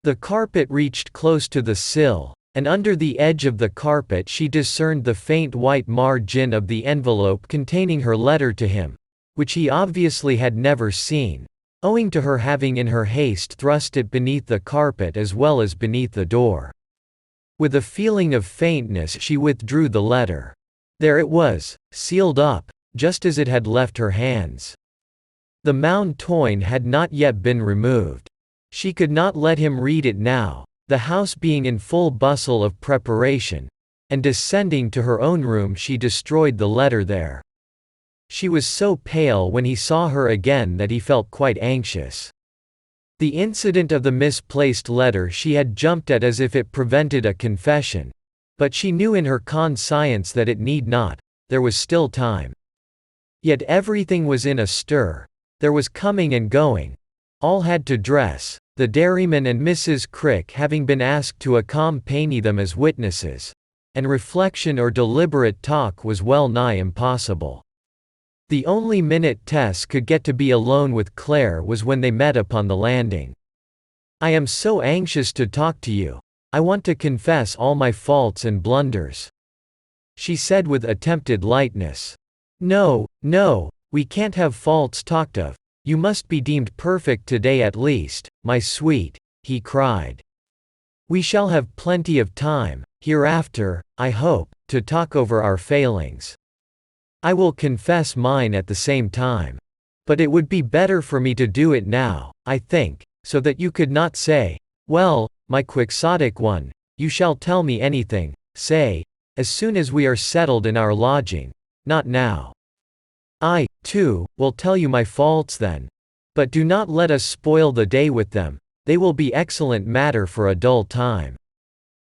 The carpet reached close to the sill, and under the edge of the carpet she discerned the faint white margin of the envelope containing her letter to him, which he obviously had never seen, owing to her having in her haste thrust it beneath the carpet as well as beneath the door. With a feeling of faintness she withdrew the letter. There it was, sealed up, just as it had left her hands. The Mount Toyne had not yet been removed. She could not let him read it now, the house being in full bustle of preparation, and descending to her own room she destroyed the letter there. She was so pale when he saw her again that he felt quite anxious. The incident of the misplaced letter she had jumped at as if it prevented a confession, but she knew in her conscience that it need not, there was still time. Yet everything was in a stir, there was coming and going. All had to dress, the dairyman and Mrs. Crick having been asked to accompany them as witnesses, and reflection or deliberate talk was well nigh impossible. The only minute Tess could get to be alone with Claire was when they met upon the landing. "I am so anxious to talk to you. I want to confess all my faults and blunders," she said with attempted lightness. "No, no, we can't have faults talked of. You must be deemed perfect today at least, my sweet," he cried. We shall have plenty of time, hereafter, I hope, to talk over our failings. I will confess mine at the same time. But it would be better for me to do it now, I think, so that you could not say, 'Well, my quixotic one, you shall tell me anything,' say, as soon as we are settled in our lodging, not now. I, too, will tell you my faults then. But do not let us spoil the day with them, they will be excellent matter for a dull time."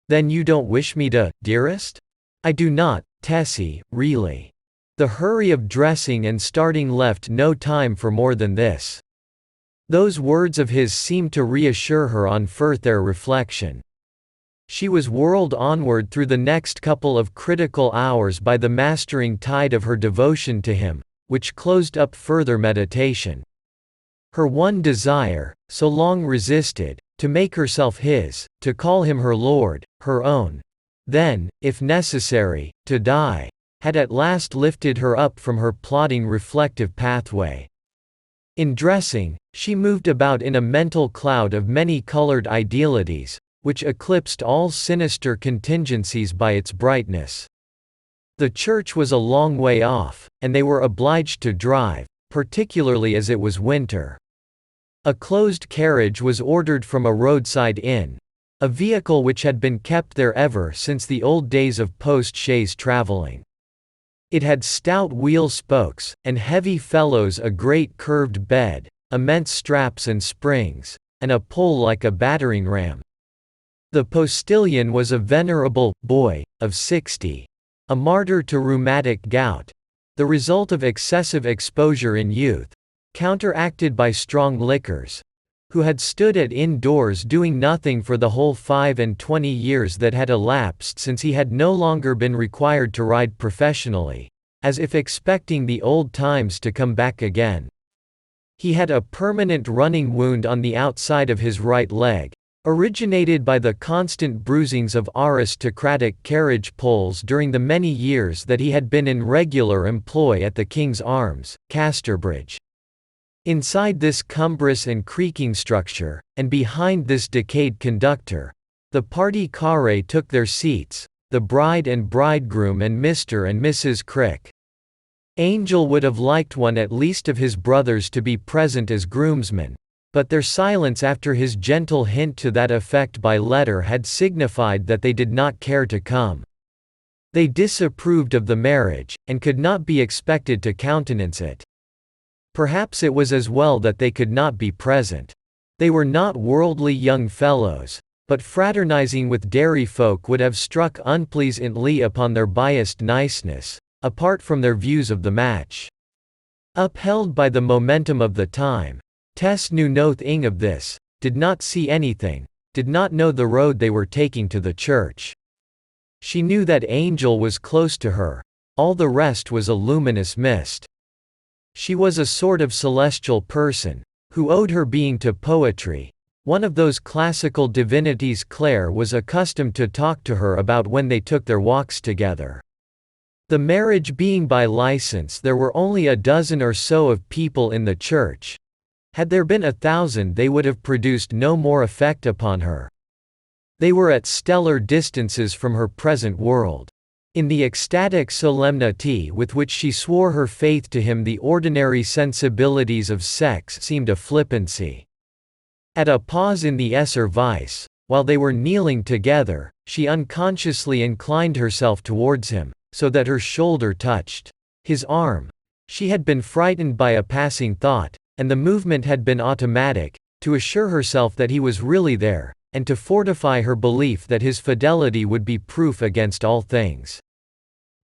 "Then you don't wish me to, dearest?" "I do not, Tessie, really." The hurry of dressing and starting left no time for more than this. Those words of his seemed to reassure her on further reflection. She was whirled onward through the next couple of critical hours by the mastering tide of her devotion to him, which closed up further meditation. Her one desire, so long resisted, to make herself his, to call him her lord, her own, then, if necessary, to die, had at last lifted her up from her plodding reflective pathway. In dressing, she moved about in a mental cloud of many-colored idealities, which eclipsed all sinister contingencies by its brightness. The church was a long way off, and they were obliged to drive, particularly as it was winter. A closed carriage was ordered from a roadside inn, a vehicle which had been kept there ever since the old days of post-chaise traveling. It had stout wheel spokes, and heavy felloes, a great curved bed, immense straps and springs, and a pole like a battering ram. The postilion was a venerable boy, of 60. A martyr to rheumatic gout, the result of excessive exposure in youth, counteracted by strong liquors, who had stood at inn-doors doing nothing for the whole 25 years that had elapsed since he had no longer been required to ride professionally, as if expecting the old times to come back again. He had a permanent running wound on the outside of his right leg, originated by the constant bruisings of aristocratic carriage poles during the many years that he had been in regular employ at the King's Arms, Casterbridge. Inside this cumbrous and creaking structure, and behind this decayed conductor, the party carré took their seats, the bride and bridegroom and Mr. and Mrs. Crick. Angel would have liked one at least of his brothers to be present as groomsmen, but their silence after his gentle hint to that effect by letter had signified that they did not care to come. They disapproved of the marriage, and could not be expected to countenance it. Perhaps it was as well that they could not be present. They were not worldly young fellows, but fraternizing with dairy folk would have struck unpleasantly upon their biased niceness, apart from their views of the match. Upheld by the momentum of the time, Tess knew nothing of this, did not see anything, did not know the road they were taking to the church. She knew that Angel was close to her, all the rest was a luminous mist. She was a sort of celestial person, who owed her being to poetry, one of those classical divinities Claire was accustomed to talk to her about when they took their walks together. The marriage being by license, there were only a dozen or so of people in the church. Had there been 1,000, they would have produced no more effect upon her. They were at stellar distances from her present world. In the ecstatic solemnity with which she swore her faith to him, the ordinary sensibilities of sex seemed a flippancy. At a pause in the service, while they were kneeling together, she unconsciously inclined herself towards him, so that her shoulder touched his arm. She had been frightened by a passing thought, and the movement had been automatic, to assure herself that he was really there, and to fortify her belief that his fidelity would be proof against all things.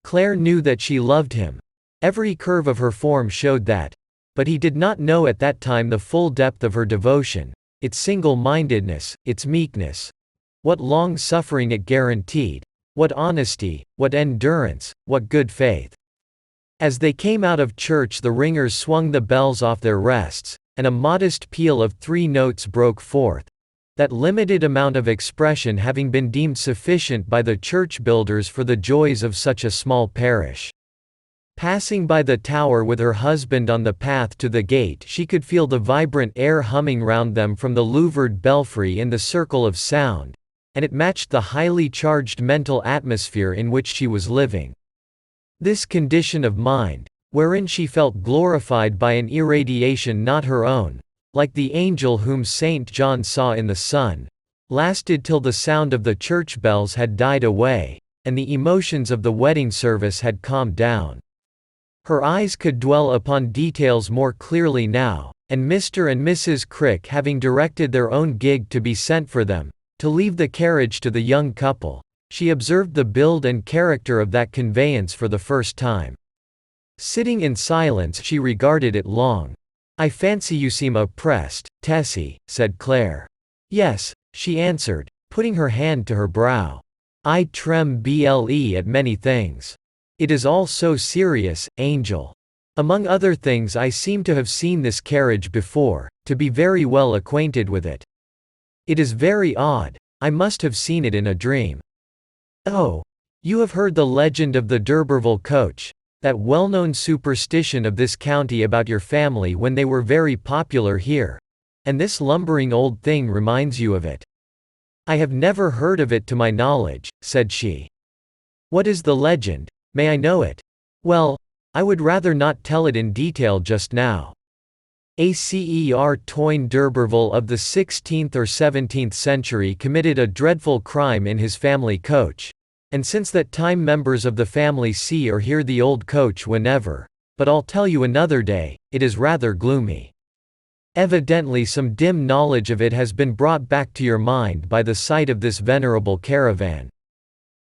Claire knew that she loved him. Every curve of her form showed that, but he did not know at that time the full depth of her devotion, its single-mindedness, its meekness, what long-suffering it guaranteed, what honesty, what endurance, what good faith. As they came out of church, the ringers swung the bells off their rests, and a modest peal of 3 notes broke forth, that limited amount of expression having been deemed sufficient by the church builders for the joys of such a small parish. Passing by the tower with her husband on the path to the gate, she could feel the vibrant air humming round them from the louvered belfry in the circle of sound, and it matched the highly charged mental atmosphere in which she was living. This condition of mind, wherein she felt glorified by an irradiation not her own, like the angel whom St. John saw in the sun, lasted till the sound of the church bells had died away, and the emotions of the wedding service had calmed down. Her eyes could dwell upon details more clearly now, and Mr. and Mrs. Crick having directed their own gig to be sent for them, to leave the carriage to the young couple, she observed the build and character of that conveyance for the first time. Sitting in silence she regarded it long. "I fancy you seem oppressed, Tessie," said Claire. "Yes," she answered, putting her hand to her brow. "I tremble at many things. It is all so serious, Angel. Among other things I seem to have seen this carriage before, to be very well acquainted with it. It is very odd, I must have seen it in a dream." "Oh, you have heard the legend of the Durberville Coach, that well-known superstition of this county about your family when they were very popular here, and this lumbering old thing reminds you of it." "I have never heard of it to my knowledge," said she. "What is the legend? May I know it?" "Well, I would rather not tell it in detail just now. Acer Toyne Durberville of the 16th or 17th century committed a dreadful crime in his family coach, and since that time members of the family see or hear the old coach whenever, but I'll tell you another day, it is rather gloomy. Evidently some dim knowledge of it has been brought back to your mind by the sight of this venerable caravan."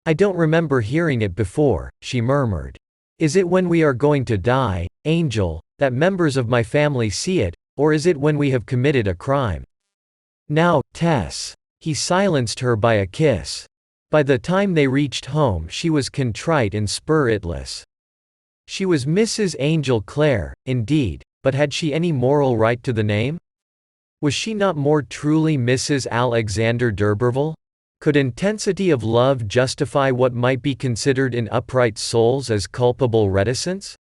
"I don't remember hearing it before," she murmured. "Is it when we are going to die, Angel, that members of my family see it, or is it when we have committed a crime?" "Now, Tess." He silenced her by a kiss. By the time they reached home she was contrite and spiritless. She was Mrs. Angel Clare, indeed, but had she any moral right to the name? Was she not more truly Mrs. Alexander Durberville? Could intensity of love justify what might be considered in upright souls as culpable reticence?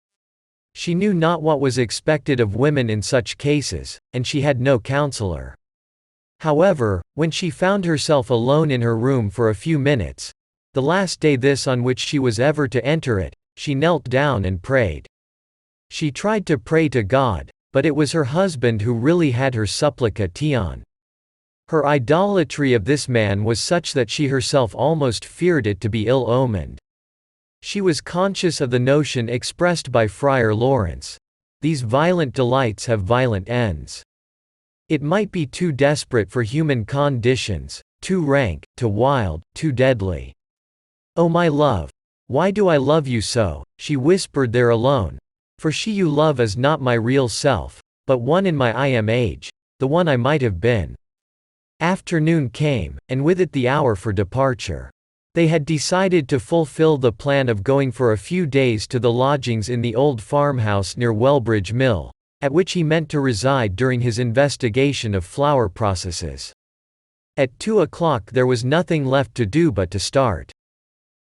She knew not what was expected of women in such cases, and she had no counselor. However, when she found herself alone in her room for a few minutes, the last day this on which she was ever to enter it, she knelt down and prayed. She tried to pray to God, but it was her husband who really had her supplication. Her idolatry of this man was such that she herself almost feared it to be ill-omened. She was conscious of the notion expressed by Friar Lawrence, "These violent delights have violent ends." It might be too desperate for human conditions, too rank, too wild, too deadly. "Oh my love, why do I love you so?" she whispered there alone, "for she you love is not my real self, but one in my I am age, the one I might have been." Afternoon came, and with it the hour for departure. They had decided to fulfill the plan of going for a few days to the lodgings in the old farmhouse near Wellbridge Mill, at which he meant to reside during his investigation of flour processes. At 2 o'clock there was nothing left to do but to start.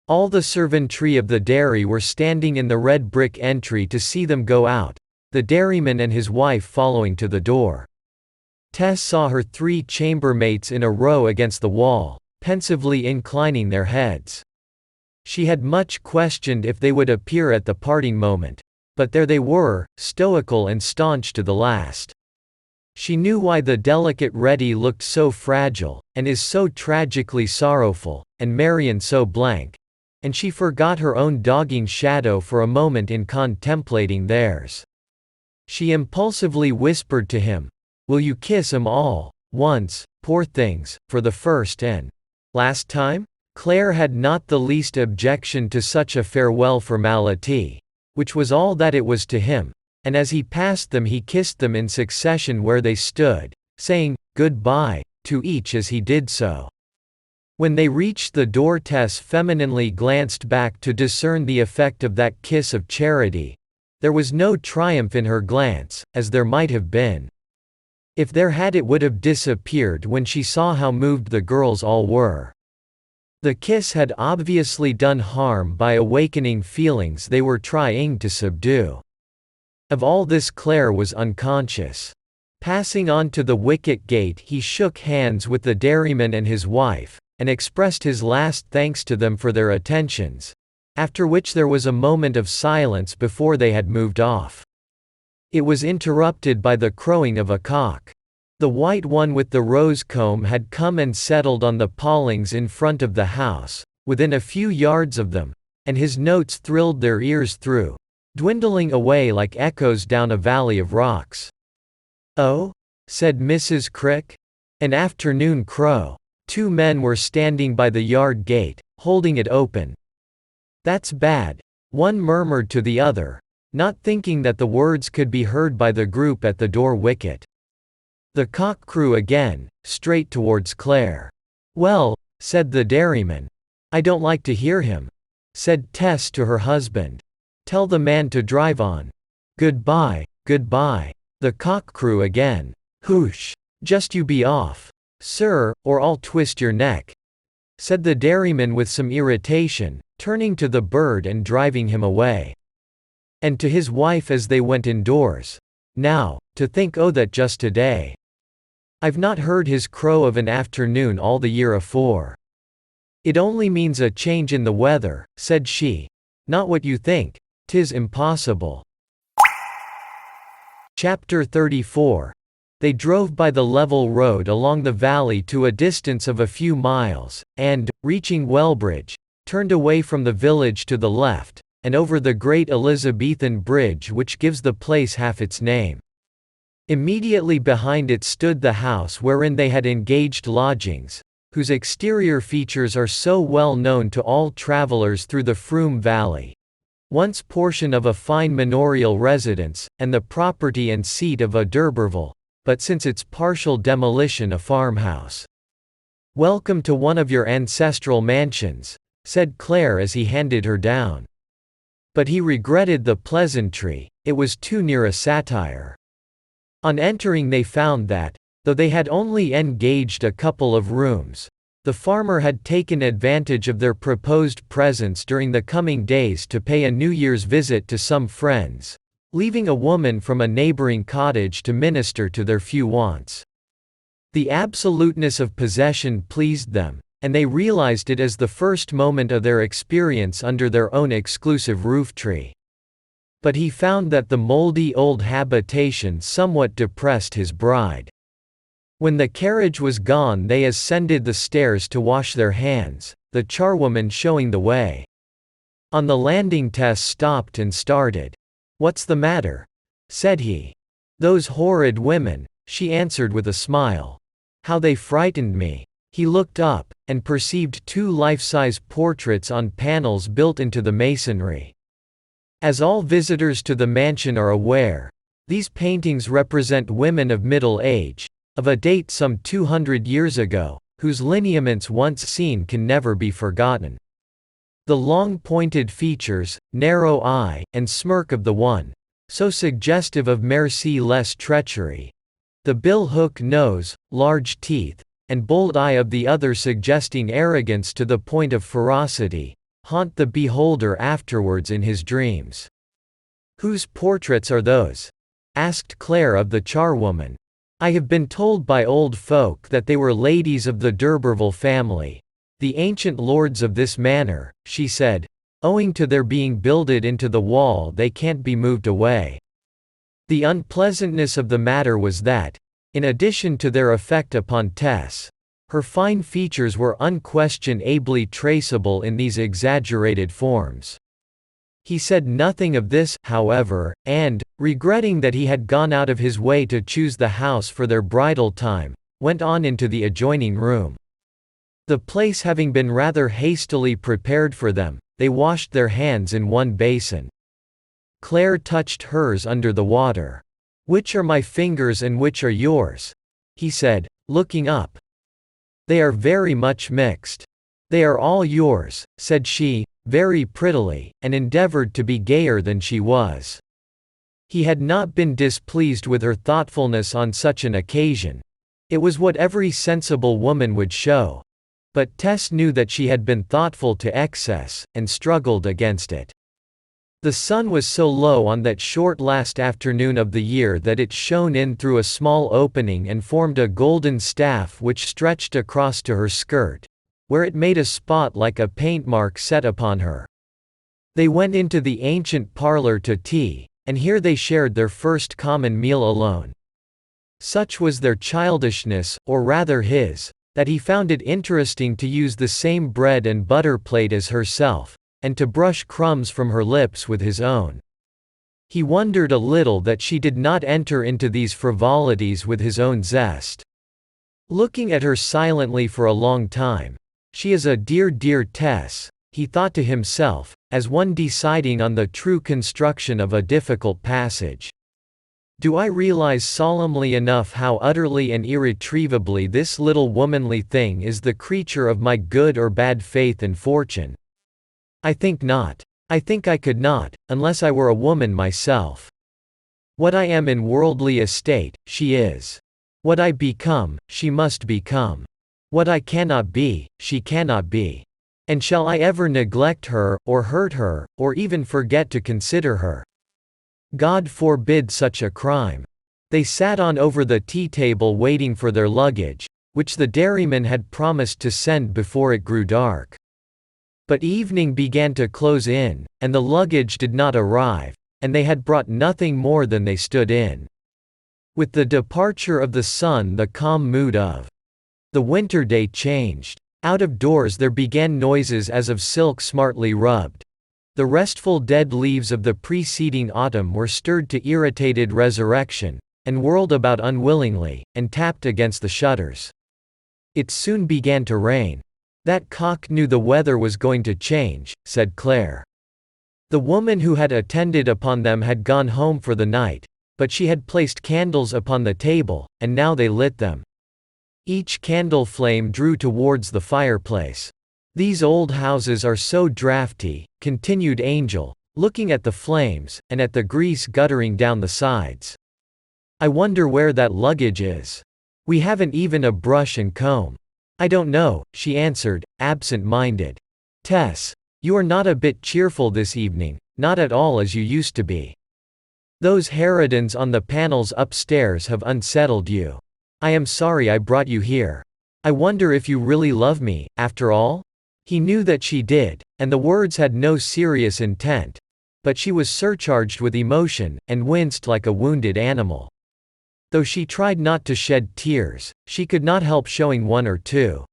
All the servantry of the dairy were standing in the red brick entry to see them go out, the dairyman and his wife following to the door. Tess saw her 3 chambermaids in a row against the wall, pensively inclining their heads. She had much questioned if they would appear at the parting moment, but there they were, stoical and staunch to the last. She knew why the delicate Reddy looked so fragile, and is so tragically sorrowful, and Marion so blank, and she forgot her own dogging shadow for a moment in contemplating theirs. She impulsively whispered to him, "Will you kiss 'em all, once, poor things, for the first and last time?" Claire had not the least objection to such a farewell formality, which was all that it was to him, and as he passed them he kissed them in succession where they stood, saying, "Good-bye," to each as he did so. When they reached the door Tess femininely glanced back to discern the effect of that kiss of charity. There was no triumph in her glance, as there might have been. If there had it would have disappeared when she saw how moved the girls all were. The kiss had obviously done harm by awakening feelings they were trying to subdue. Of all this Claire was unconscious. Passing on to the wicket gate he shook hands with the dairyman and his wife, and expressed his last thanks to them for their attentions, after which there was a moment of silence before they had moved off. It was interrupted by the crowing of a cock. The white one with the rose comb had come and settled on the palings in front of the house, within a few yards of them, and his notes thrilled their ears through, dwindling away like echoes down a valley of rocks. "Oh?" said Mrs. Crick. "An afternoon crow." 2 men were standing by the yard gate, holding it open. "That's bad," one murmured to the other, not thinking that the words could be heard by the group at the door wicket. The cock crew again, straight towards Claire. "Well," said the dairyman. "I don't like to hear him," said Tess to her husband. "Tell the man to drive on. Goodbye, goodbye." The cock crew again. "Hoosh! Just you be off, sir, or I'll twist your neck," said the dairyman with some irritation, turning to the bird and driving him away. And to his wife as they went indoors, "Now, to think that just today. I've not heard his crow of an afternoon all the year afore." "It only means a change in the weather," said she. "Not what you think. 'Tis impossible." Chapter 34. They drove by the level road along the valley to a distance of a few miles, and, reaching Wellbridge, turned away from the village to the left, and over the great Elizabethan bridge which gives the place half its name. Immediately behind it stood the house wherein they had engaged lodgings, whose exterior features are so well known to all travellers through the Froom Valley. Once portion of a fine manorial residence, and the property and seat of a Durberville, but since its partial demolition a farmhouse. "Welcome to one of your ancestral mansions," said Claire as he handed her down. But he regretted the pleasantry, it was too near a satire. On entering they found that, though they had only engaged a couple of rooms, the farmer had taken advantage of their proposed presence during the coming days to pay a New Year's visit to some friends, leaving a woman from a neighboring cottage to minister to their few wants. The absoluteness of possession pleased them, and they realized it as the first moment of their experience under their own exclusive rooftree. But he found that the mouldy old habitation somewhat depressed his bride. When the carriage was gone they ascended the stairs to wash their hands, the charwoman showing the way. On the landing Tess stopped and started. "What's the matter?" said he. "Those horrid women," she answered with a smile. "How they frightened me." He looked up, and perceived 2 life-size portraits on panels built into the masonry. As all visitors to the mansion are aware, these paintings represent women of middle age, of a date some 200 years ago, whose lineaments once seen can never be forgotten. The long pointed features, narrow eye, and smirk of the one, so suggestive of merciless treachery, the bill-hook nose, large teeth, and bold eye of the other suggesting arrogance to the point of ferocity, haunt the beholder afterwards in his dreams. "Whose portraits are those?" asked Claire of the charwoman. "I have been told by old folk that they were ladies of the Durberville family, the ancient lords of this manor," she said. "Owing to their being builded into the wall they can't be moved away." The unpleasantness of the matter was that, in addition to their effect upon Tess, her fine features were unquestionably traceable in these exaggerated forms. He said nothing of this, however, and, regretting that he had gone out of his way to choose the house for their bridal time, went on into the adjoining room. The place having been rather hastily prepared for them, they washed their hands in one basin. Claire touched hers under the water. "Which are my fingers and which are yours?" he said, looking up. "They are very much mixed." "They are all yours," said she, very prettily, and endeavored to be gayer than she was. He had not been displeased with her thoughtfulness on such an occasion. It was what every sensible woman would show. But Tess knew that she had been thoughtful to excess, and struggled against it. The sun was so low on that short last afternoon of the year that it shone in through a small opening and formed a golden staff which stretched across to her skirt, where it made a spot like a paint mark set upon her. They went into the ancient parlor to tea, and here they shared their first common meal alone. Such was their childishness, or rather his, that he found it interesting to use the same bread and butter plate as herself, and to brush crumbs from her lips with his own. He wondered a little that she did not enter into these frivolities with his own zest. Looking at her silently for a long time, "She is a dear, dear Tess," he thought to himself, as one deciding on the true construction of a difficult passage. Do I realize solemnly enough how utterly and irretrievably this little womanly thing is the creature of my good or bad faith and fortune? I think not. I think I could not, unless I were a woman myself. What I am in worldly estate, she is. What I become, she must become. What I cannot be, she cannot be. And shall I ever neglect her, or hurt her, or even forget to consider her? God forbid such a crime. They sat on over the tea-table waiting for their luggage, which the dairyman had promised to send before it grew dark. But evening began to close in, and the luggage did not arrive, and they had brought nothing more than they stood in. With the departure of the sun the calm mood of the winter day changed. Out of doors there began noises as of silk smartly rubbed. The restful dead leaves of the preceding autumn were stirred to irritated resurrection, and whirled about unwillingly, and tapped against the shutters. It soon began to rain. "That cock knew the weather was going to change," said Claire. The woman who had attended upon them had gone home for the night, but she had placed candles upon the table, and now they lit them. Each candle flame drew towards the fireplace. "These old houses are so draughty," continued Angel, looking at the flames, and at the grease guttering down the sides. "I wonder where that luggage is. We haven't even a brush and comb." "I don't know," she answered, absent-minded. "Tess, you are not a bit cheerful this evening, not at all as you used to be. Those harridans on the panels upstairs have unsettled you. I am sorry I brought you here. I wonder if you really love me, after all?" He knew that she did, and the words had no serious intent, but she was surcharged with emotion, and winced like a wounded animal. Though she tried not to shed tears, she could not help showing one or two.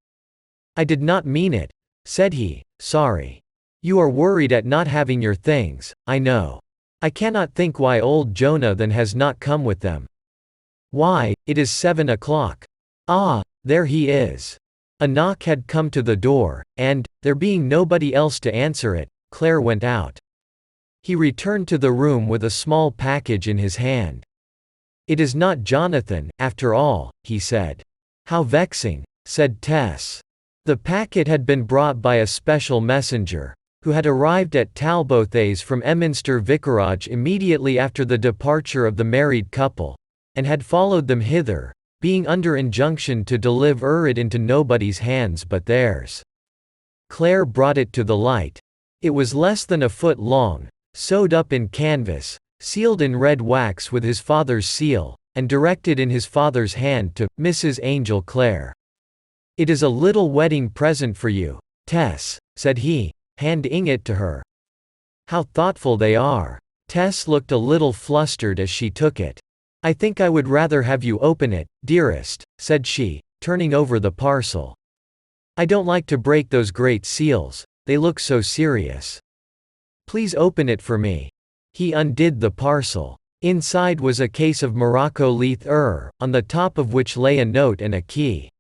"I did not mean it," said he, "sorry. You are worried at not having your things, I know. I cannot think why old Jonathan has not come with them. Why, it is 7 o'clock. Ah, there he is." A knock had come to the door, and, there being nobody else to answer it, Claire went out. He returned to the room with a small package in his hand. "It is not Jonathan, after all," he said. "How vexing," said Tess. The packet had been brought by a special messenger, who had arrived at Talbothays from Emminster Vicarage immediately after the departure of the married couple, and had followed them hither, being under injunction to deliver it into nobody's hands but theirs. Claire brought it to the light. It was less than a foot long, sewed up in canvas, sealed in red wax with his father's seal, and directed in his father's hand to Mrs. Angel Clare. "It is a little wedding present for you, Tess," said he, handing it to her. "How thoughtful they are." Tess looked a little flustered as she took it. "I think I would rather have you open it, dearest," said she, turning over the parcel. "I don't like to break those great seals, they look so serious. Please open it for me." He undid the parcel. Inside was a case of Morocco Leith on the top of which lay a note and a key.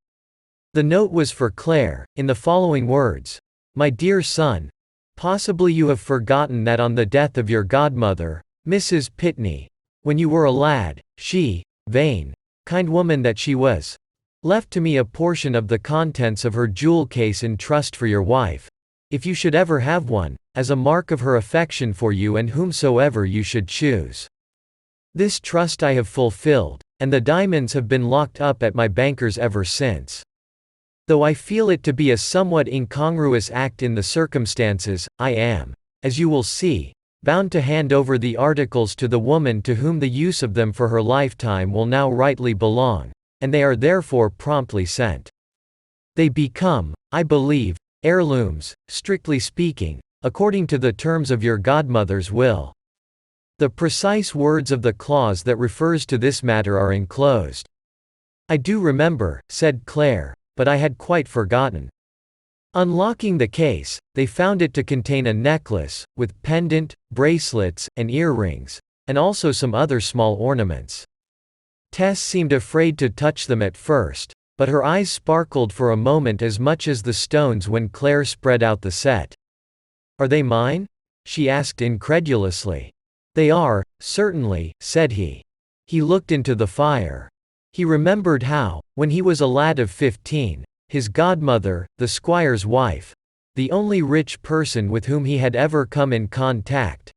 The note was for Claire, in the following words: "My dear son, possibly you have forgotten that on the death of your godmother, Mrs. Pitney, when you were a lad, she, vain, kind woman that she was, left to me a portion of the contents of her jewel case in trust for your wife, if you should ever have one, as a mark of her affection for you and whomsoever you should choose. This trust I have fulfilled, and the diamonds have been locked up at my banker's ever since. Though I feel it to be a somewhat incongruous act in the circumstances, I am, as you will see, bound to hand over the articles to the woman to whom the use of them for her lifetime will now rightly belong, and they are therefore promptly sent. They become, I believe, heirlooms, strictly speaking, according to the terms of your godmother's will. The precise words of the clause that refers to this matter are enclosed." "I do remember," said Claire, "but I had quite forgotten." Unlocking the case, they found it to contain a necklace, with pendant, bracelets, and earrings, and also some other small ornaments. Tess seemed afraid to touch them at first, but her eyes sparkled for a moment as much as the stones when Claire spread out the set. "Are they mine?" she asked incredulously. "They are, certainly," said he. He looked into the fire. He remembered how, when he was a lad of 15, his godmother, the squire's wife, the only rich person with whom he had ever come in contact,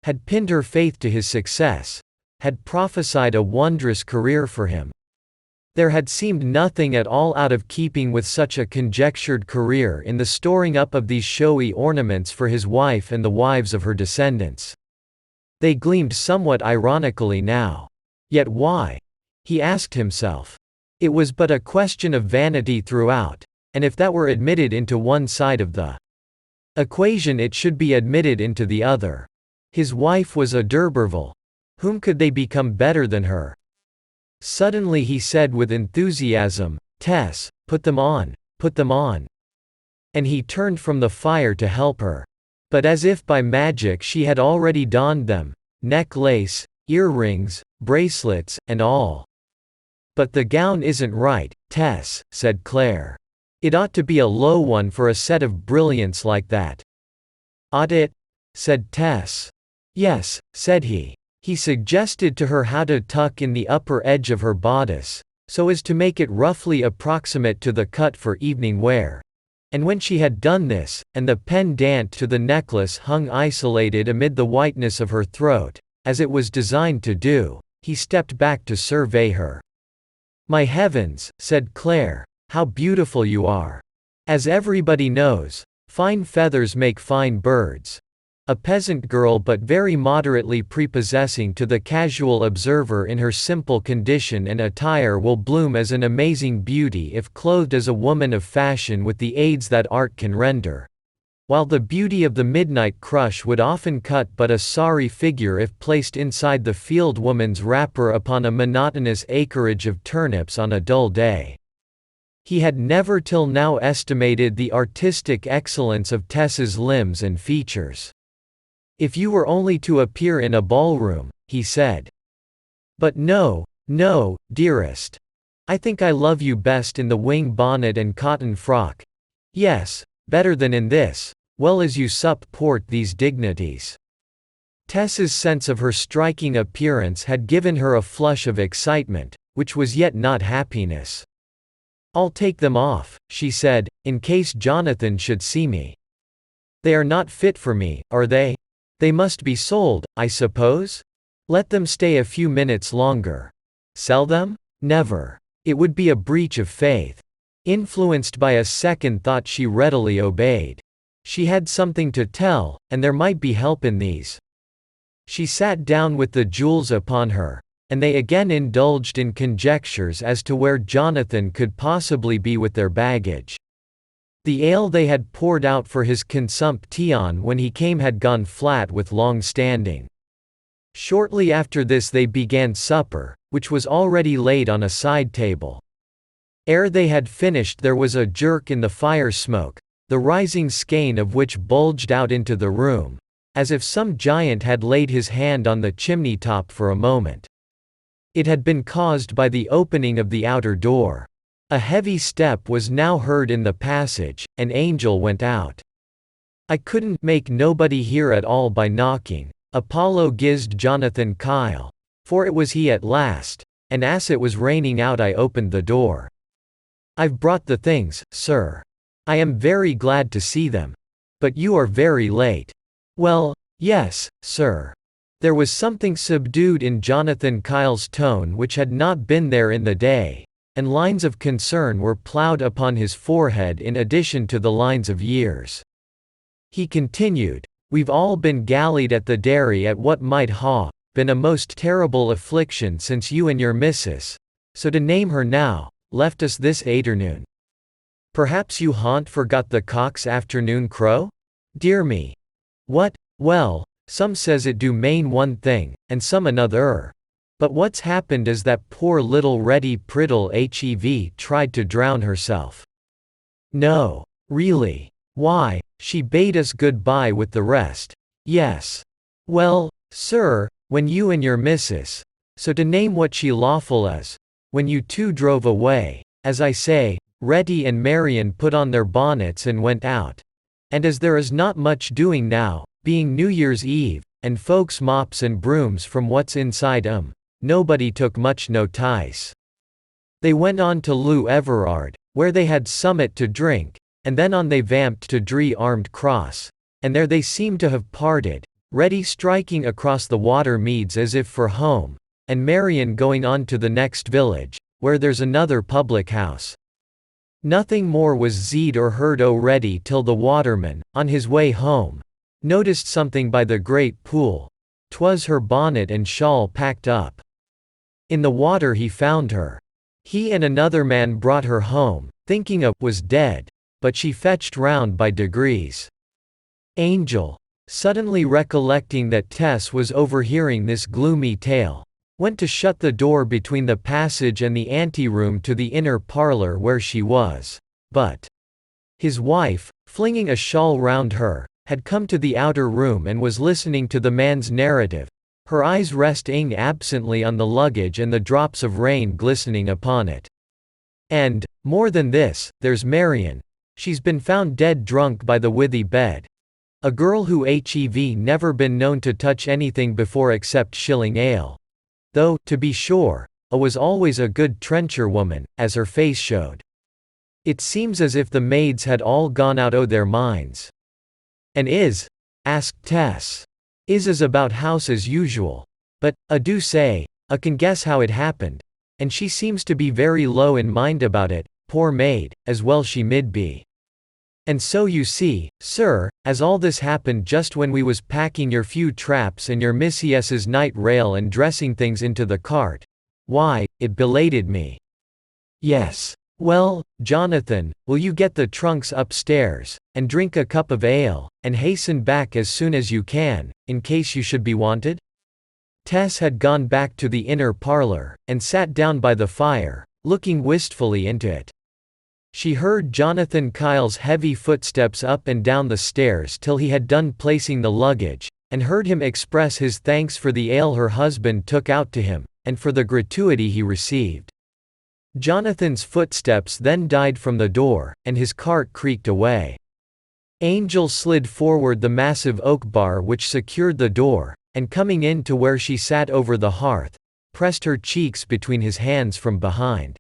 had pinned her faith to his success, had prophesied a wondrous career for him. There had seemed nothing at all out of keeping with such a conjectured career in the storing up of these showy ornaments for his wife and the wives of her descendants. They gleamed somewhat ironically now. Yet why? He asked himself. It was but a question of vanity throughout, and if that were admitted into one side of the equation it should be admitted into the other. His wife was a Durberville. Whom could they become better than her? Suddenly he said with enthusiasm, "Tess, put them on, put them on." And he turned from the fire to help her. But as if by magic she had already donned them, necklace, earrings, bracelets, and all. "But the gown isn't right, Tess," said Claire. "It ought to be a low one for a set of brilliants like that." "Ought it?" said Tess. "Yes," said he. He suggested to her how to tuck in the upper edge of her bodice, so as to make it roughly approximate to the cut for evening wear. And when she had done this, and the pendant to the necklace hung isolated amid the whiteness of her throat, as it was designed to do, he stepped back to survey her. "My heavens," said Claire, "how beautiful you are! As everybody knows, fine feathers make fine birds." A peasant girl but very moderately prepossessing to the casual observer in her simple condition and attire will bloom as an amazing beauty if clothed as a woman of fashion with the aids that art can render. While the beauty of the midnight crush would often cut but a sorry figure if placed inside the field woman's wrapper upon a monotonous acreage of turnips on a dull day. He had never till now estimated the artistic excellence of Tess's limbs and features. "If you were only to appear in a ballroom," he said. "But no, no, dearest. I think I love you best in the wing bonnet and cotton frock. Yes, better than in this, well as you support these dignities." Tess's sense of her striking appearance had given her a flush of excitement, which was yet not happiness. "I'll take them off," she said, "in case Jonathan should see me. They are not fit for me, are they? They must be sold, I suppose? Let them stay a few minutes longer. Sell them? Never. It would be a breach of faith." Influenced by a second thought she readily obeyed. She had something to tell, and there might be help in these. She sat down with the jewels upon her, and they again indulged in conjectures as to where Jonathan could possibly be with their baggage. The ale they had poured out for his consumption when he came had gone flat with long standing. Shortly after this they began supper, which was already laid on a side table. Ere they had finished there was a jerk in the fire smoke, the rising skein of which bulged out into the room, as if some giant had laid his hand on the chimney top for a moment. It had been caused by the opening of the outer door. A heavy step was now heard in the passage, and Angel went out. "I couldn't make nobody hear at all by knocking," apologized Jonathan Kyle, "for it was he at last, and as it was raining out I opened the door. I've brought the things, sir. I am very glad to see them. But you are very late." "Well, yes, sir." There was something subdued in Jonathan Kyle's tone which had not been there in the day, and lines of concern were ploughed upon his forehead in addition to the lines of years. He continued, "We've all been gallied at the dairy at what might ha' been a most terrible affliction since you and your missus, so to name her now, left us this aternoon. Perhaps you haunt forgot the cock's afternoon crow? Dear me. What? Well, some says it do main one thing, and some another. But what's happened is that poor little Reddy Priddle hev tried to drown herself. No. Really. Why, she bade us good-bye with the rest. Yes. Well, sir, when you and your missus, so to name what she lawful as, when you two drove away, as I say, Reddy and Marian put on their bonnets and went out. And as there is not much doing now, being New Year's Eve, and folks mops and brooms from what's inside 'em, nobody took much notice. They went on to Lou Everard, where they had summat to drink, and then on they vamped to Dree Armed Cross, and there they seemed to have parted, Reddy striking across the water meads as if for home, and Marian going on to the next village, where there's another public house. Nothing more was zeed or heard o' Reddy till the waterman, on his way home, noticed something by the great pool. 'Twas her bonnet and shawl packed up. In the water he found her. He and another man brought her home, thinking was dead, but she fetched round by degrees. Angel, suddenly recollecting that Tess was overhearing this gloomy tale, went to shut the door between the passage and the anteroom to the inner parlor where she was. But his wife, flinging a shawl round her, had come to the outer room and was listening to the man's narrative, her eyes resting absently on the luggage and the drops of rain glistening upon it. And, more than this, there's Marian. She's been found dead drunk by the withy bed. A girl who hev never been known to touch anything before except shilling ale. Though, to be sure, was always a good trencherwoman, as her face showed. It seems as if the maids had all gone out o' their minds. And is? Asked Tess. Is about house as usual. But, do say, can guess how it happened. And she seems to be very low in mind about it, poor maid, as well she mid be. And so you see, sir, as all this happened just when we was packing your few traps and your missess's night rail and dressing things into the cart, why, it belated me. Yes. Well, Jonathan, will you get the trunks upstairs, and drink a cup of ale, and hasten back as soon as you can, in case you should be wanted? Tess had gone back to the inner parlor, and sat down by the fire, looking wistfully into it. She heard Jonathan Kyle's heavy footsteps up and down the stairs till he had done placing the luggage, and heard him express his thanks for the ale her husband took out to him, and for the gratuity he received. Jonathan's footsteps then died from the door, and his cart creaked away. Angel slid forward the massive oak bar which secured the door, and coming in to where she sat over the hearth, pressed her cheeks between his hands from behind.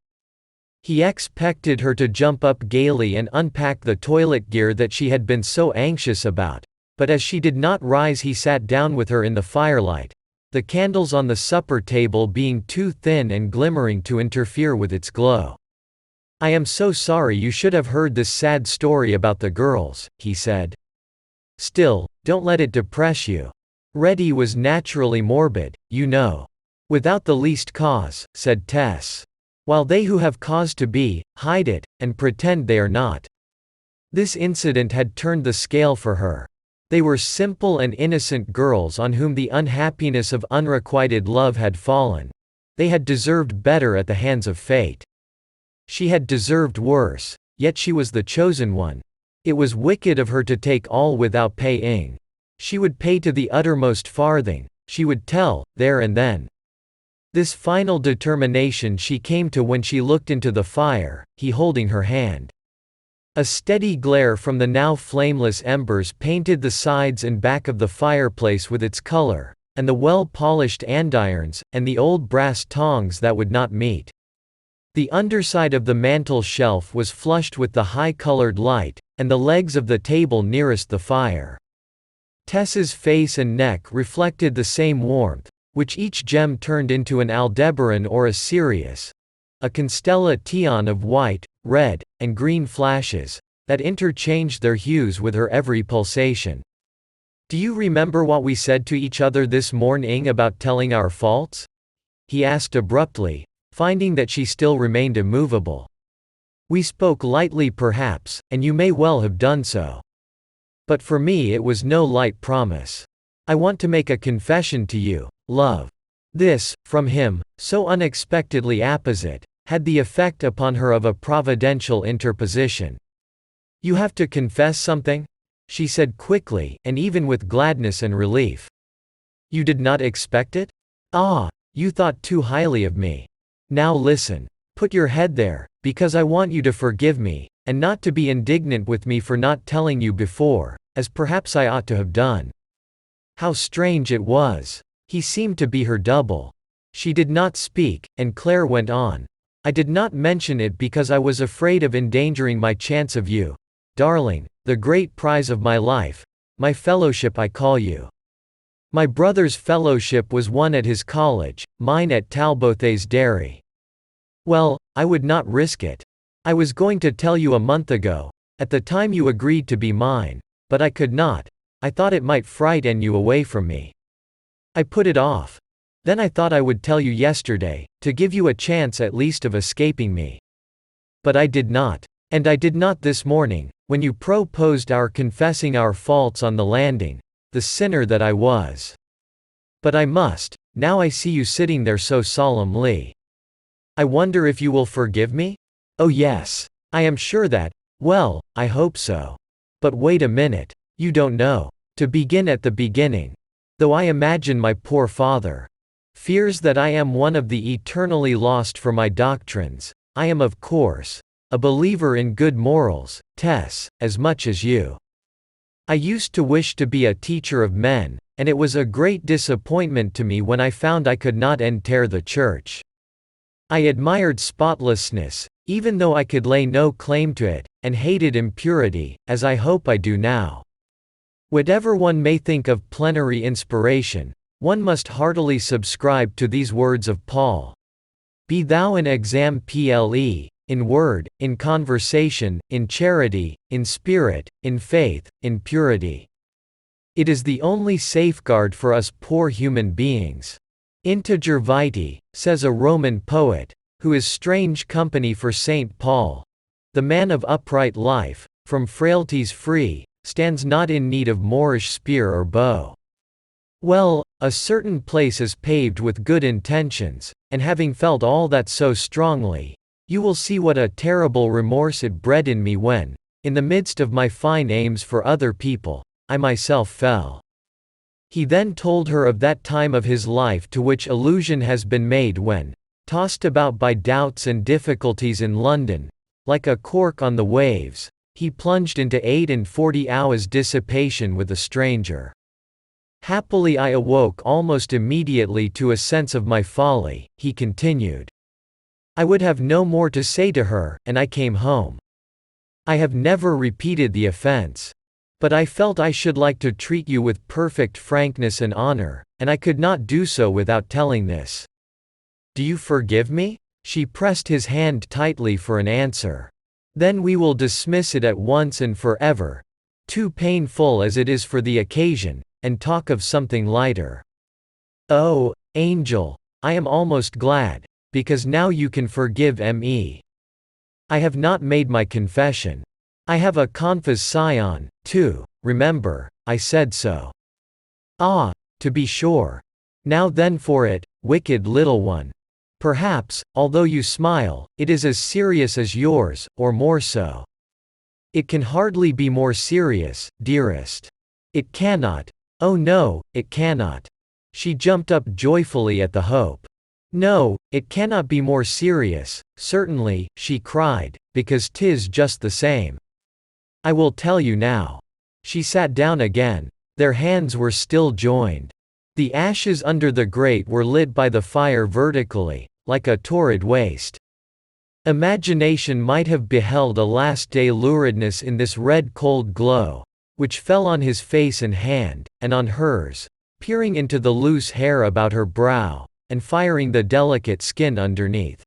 He expected her to jump up gaily and unpack the toilet gear that she had been so anxious about, but as she did not rise he sat down with her in the firelight, the candles on the supper table being too thin and glimmering to interfere with its glow. "I am so sorry you should have heard this sad story about the girls," he said. "Still, don't let it depress you. Reddy was naturally morbid, you know." "Without the least cause," said Tess. "While they who have cause to be, hide it, and pretend they are not." This incident had turned the scale for her. They were simple and innocent girls on whom the unhappiness of unrequited love had fallen. They had deserved better at the hands of fate. She had deserved worse, yet she was the chosen one. It was wicked of her to take all without paying. She would pay to the uttermost farthing, she would tell, there and then. This final determination she came to when she looked into the fire, he holding her hand. A steady glare from the now flameless embers painted the sides and back of the fireplace with its color, and the well-polished andirons, and the old brass tongs that would not meet. The underside of the mantel shelf was flushed with the high-colored light, and the legs of the table nearest the fire. Tess's face and neck reflected the same warmth, which each gem turned into an Aldebaran or a Sirius, a constellation of white, red, and green flashes, that interchanged their hues with her every pulsation. "Do you remember what we said to each other this morning about telling our faults?" he asked abruptly, finding that she still remained immovable. We spoke lightly perhaps, and you may well have done so. But for me it was no light promise. I want to make a confession to you, love." This, from him, so unexpectedly apposite, had the effect upon her of a providential interposition. "You have to confess something?" she said quickly, and even with gladness and relief. "You did not expect it? Ah, you thought too highly of me. Now listen. Put your head there, because I want you to forgive me, and not to be indignant with me for not telling you before, as perhaps I ought to have done." How strange it was! He seemed to be her double. She did not speak, and Claire went on. "I did not mention it because I was afraid of endangering my chance of you, darling, the great prize of my life, my fellowship I call you. My brother's fellowship was won at his college, mine at Talbothays Dairy. Well, I would not risk it. I was going to tell you a month ago, at the time you agreed to be mine, but I could not. I thought it might frighten you away from me. I put it off. Then I thought I would tell you yesterday, to give you a chance at least of escaping me. But I did not. And I did not this morning, when you proposed our confessing our faults on the landing, the sinner that I was. But I must, now I see you sitting there so solemnly. I wonder if you will forgive me? Oh yes. I am sure that, well, I hope so. But wait a minute. You don't know. To begin at the beginning. Though I imagine my poor father fears that I am one of the eternally lost for my doctrines, I am of course a believer in good morals, Tess, as much as you. I used to wish to be a teacher of men, and it was a great disappointment to me when I found I could not enter the church. I admired spotlessness, even though I could lay no claim to it, and hated impurity, as I hope I do now. Whatever one may think of plenary inspiration, one must heartily subscribe to these words of Paul. Be thou an example, in word, in conversation, in charity, in spirit, in faith, in purity. It is the only safeguard for us poor human beings. Integer vitae, says a Roman poet, who is strange company for St. Paul. The man of upright life, from frailties free, stands not in need of Moorish spear or bow. Well, a certain place is paved with good intentions, and having felt all that so strongly, you will see what a terrible remorse it bred in me when, in the midst of my fine aims for other people, I myself fell. He then told her of that time of his life to which allusion has been made when, tossed about by doubts and difficulties in London, like a cork on the waves, he plunged into 48 hours dissipation with a stranger. Happily I awoke almost immediately to a sense of my folly, he continued. I would have no more to say to her, and I came home. I have never repeated the offense. But I felt I should like to treat you with perfect frankness and honor, and I could not do so without telling this. Do you forgive me? She pressed his hand tightly for an answer. Then we will dismiss it at once and forever, too painful as it is for the occasion, and talk of something lighter. Oh, angel, I am almost glad, because now you can forgive me. I have not made my confession. I have a confession, too, remember, I said so. Ah, to be sure. Now then for it, wicked little one. Perhaps, although you smile, it is as serious as yours, or more so. It can hardly be more serious, dearest. It cannot. Oh no, it cannot. She jumped up joyfully at the hope. No, it cannot be more serious, certainly, she cried, because 'tis just the same. I will tell you now. She sat down again. Their hands were still joined. The ashes under the grate were lit by the fire vertically, like a torrid waste. Imagination might have beheld a last-day luridness in this red cold glow, which fell on his face and hand, and on hers, peering into the loose hair about her brow, and firing the delicate skin underneath.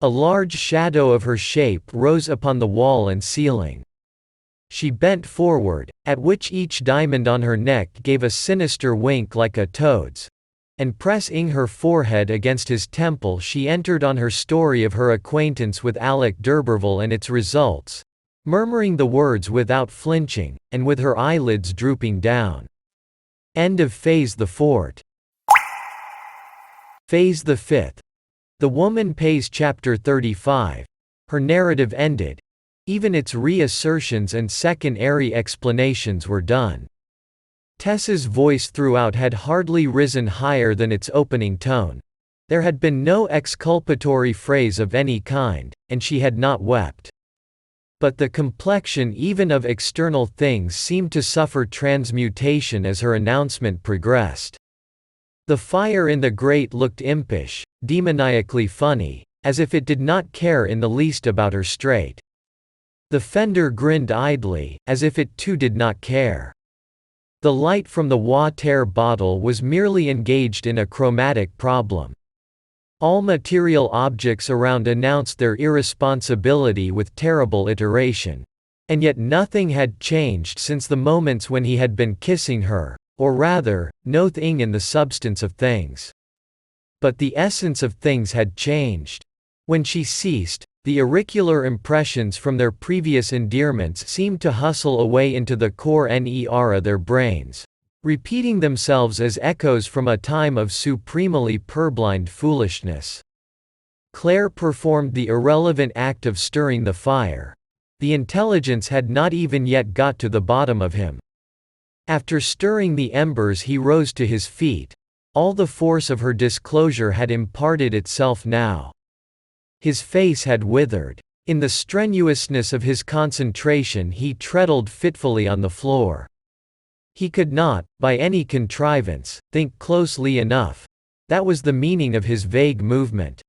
A large shadow of her shape rose upon the wall and ceiling. She bent forward, at which each diamond on her neck gave a sinister wink like a toad's. and pressing her forehead against his temple she entered on her story of her acquaintance with Alec Durberville and its results, murmuring the words without flinching, and with her eyelids drooping down. End of Phase the Fourth. Phase the Fifth. The Woman Pays Chapter 35. Her narrative ended. Even its reassertions and second-ary explanations were done. Tess's voice throughout had hardly risen higher than its opening tone. There had been no exculpatory phrase of any kind, and she had not wept. But the complexion even of external things seemed to suffer transmutation as her announcement progressed. The fire in the grate looked impish, demoniacally funny, as if it did not care in the least about her strait. The fender grinned idly, as if it too did not care. The light from the water bottle was merely engaged in a chromatic problem. All material objects around announced their irresponsibility with terrible iteration. And yet nothing had changed since the moments when he had been kissing her, or rather, nothing in the substance of things. But the essence of things had changed. When she ceased, the auricular impressions from their previous endearments seemed to hustle away into the core of their brains, repeating themselves as echoes from a time of supremely purblind foolishness. Claire performed the irrelevant act of stirring the fire. The intelligence had not even yet got to the bottom of him. After stirring the embers he rose to his feet. All the force of her disclosure had imparted itself now. His face had withered. In the strenuousness of his concentration he treadled fitfully on the floor. He could not, by any contrivance, think closely enough. That was the meaning of his vague movement.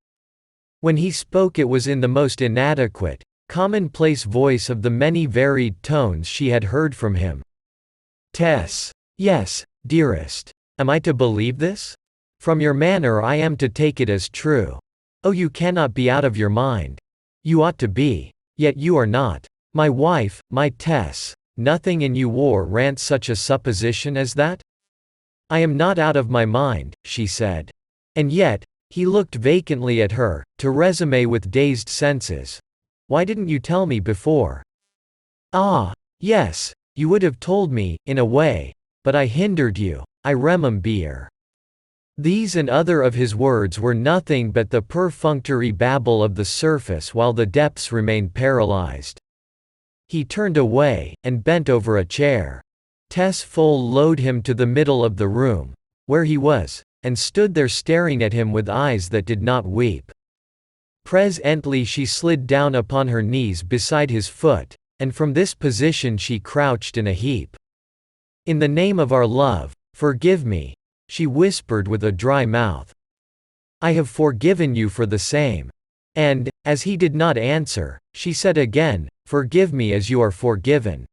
When he spoke it was in the most inadequate, commonplace voice of the many varied tones she had heard from him. "Tess. Yes, dearest. Am I to believe this? From your manner I am to take it as true. Oh, you cannot be out of your mind. You ought to be. Yet you are not. My wife, my Tess. Nothing in you warrants such a supposition as that?" "I am not out of my mind," she said. And yet, he looked vacantly at her, to resume with dazed senses. "Why didn't you tell me before?" "Ah, yes, you would have told me, in a way. But I hindered you. I remember." These and other of his words were nothing but the perfunctory babble of the surface while the depths remained paralyzed. He turned away, and bent over a chair. Tess followed him to the middle of the room, where he was, and stood there staring at him with eyes that did not weep. Presently she slid down upon her knees beside his foot, and from this position she crouched in a heap. "In the name of our love, forgive me," she whispered with a dry mouth. "I have forgiven you for the same." And, as he did not answer, she said again, "Forgive me as you are forgiven."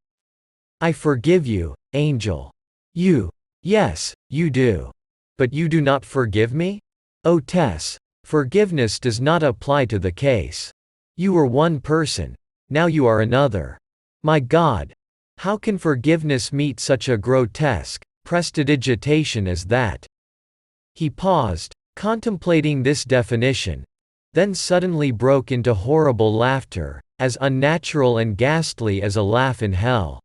"I forgive you, angel." "You? Yes, you do. But you do not forgive me? Oh Tess, forgiveness does not apply to the case. You were one person. Now you are another. My God! How can forgiveness meet such a grotesque prestidigitation as that?" He paused, contemplating this definition, then suddenly broke into horrible laughter, as unnatural and ghastly as a laugh in hell.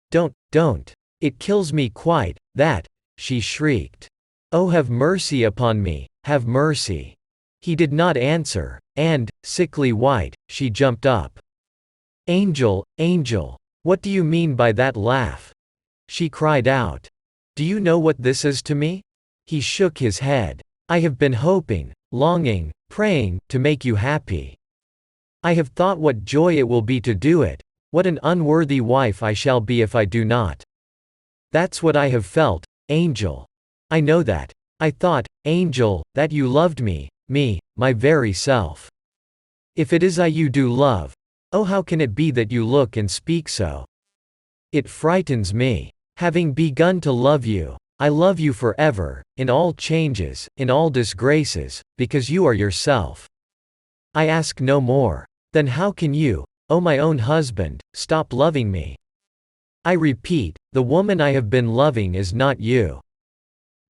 Don't. It kills me quite, that," she shrieked. "Oh, have mercy upon me, have mercy." He did not answer, and, sickly white, she jumped up. Angel, what do you mean by that laugh?" she cried out. "Do you know what this is to me?" He shook his head. "I have been hoping, longing, praying, to make you happy. I have thought what joy it will be to do it, what an unworthy wife I shall be if I do not. That's what I have felt, Angel. I know that. I thought, Angel, that you loved me, my very self. If it is I you do love, oh how can it be that you look and speak so? It frightens me. Having begun to love you, I love you forever, in all changes, in all disgraces, because you are yourself. I ask no more. Then how can you, oh my own husband, stop loving me? I repeat, the woman I have been loving is not you.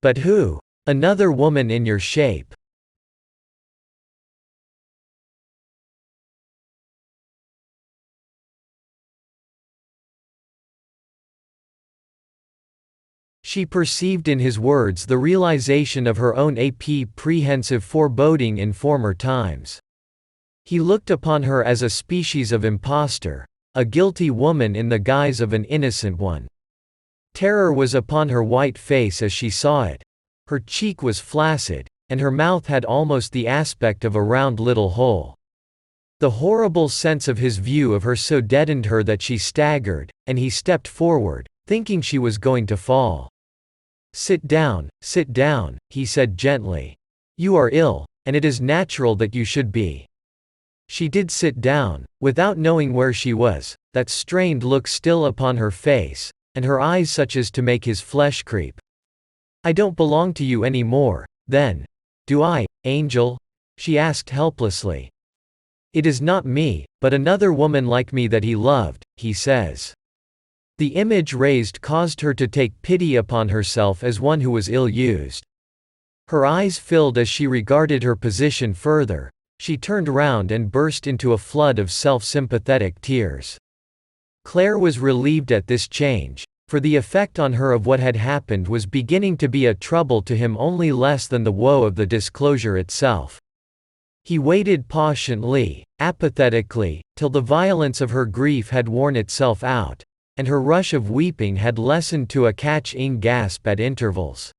But who? Another woman in your shape. She perceived in his words the realization of her own apprehensive foreboding in former times. He looked upon her as a species of impostor, a guilty woman in the guise of an innocent one. Terror was upon her white face as she saw it. Her cheek was flaccid, and her mouth had almost the aspect of a round little hole. The horrible sense of his view of her so deadened her that she staggered, and he stepped forward, thinking she was going to fall. Sit down, he said gently. You are ill, and it is natural that you should be. She did sit down, without knowing where she was, that strained look still upon her face, and her eyes such as to make his flesh creep. I don't belong to you any more, then. Do I, Angel? She asked helplessly. It is not me, but another woman like me that he loved, he says. The image raised caused her to take pity upon herself as one who was ill-used. Her eyes filled as she regarded her position further. She turned round and burst into a flood of self-sympathetic tears. Claire was relieved at this change, for the effect on her of what had happened was beginning to be a trouble to him only less than the woe of the disclosure itself. He waited patiently, apathetically, till the violence of her grief had worn itself out, and her rush of weeping had lessened to a catch-in gasp at intervals.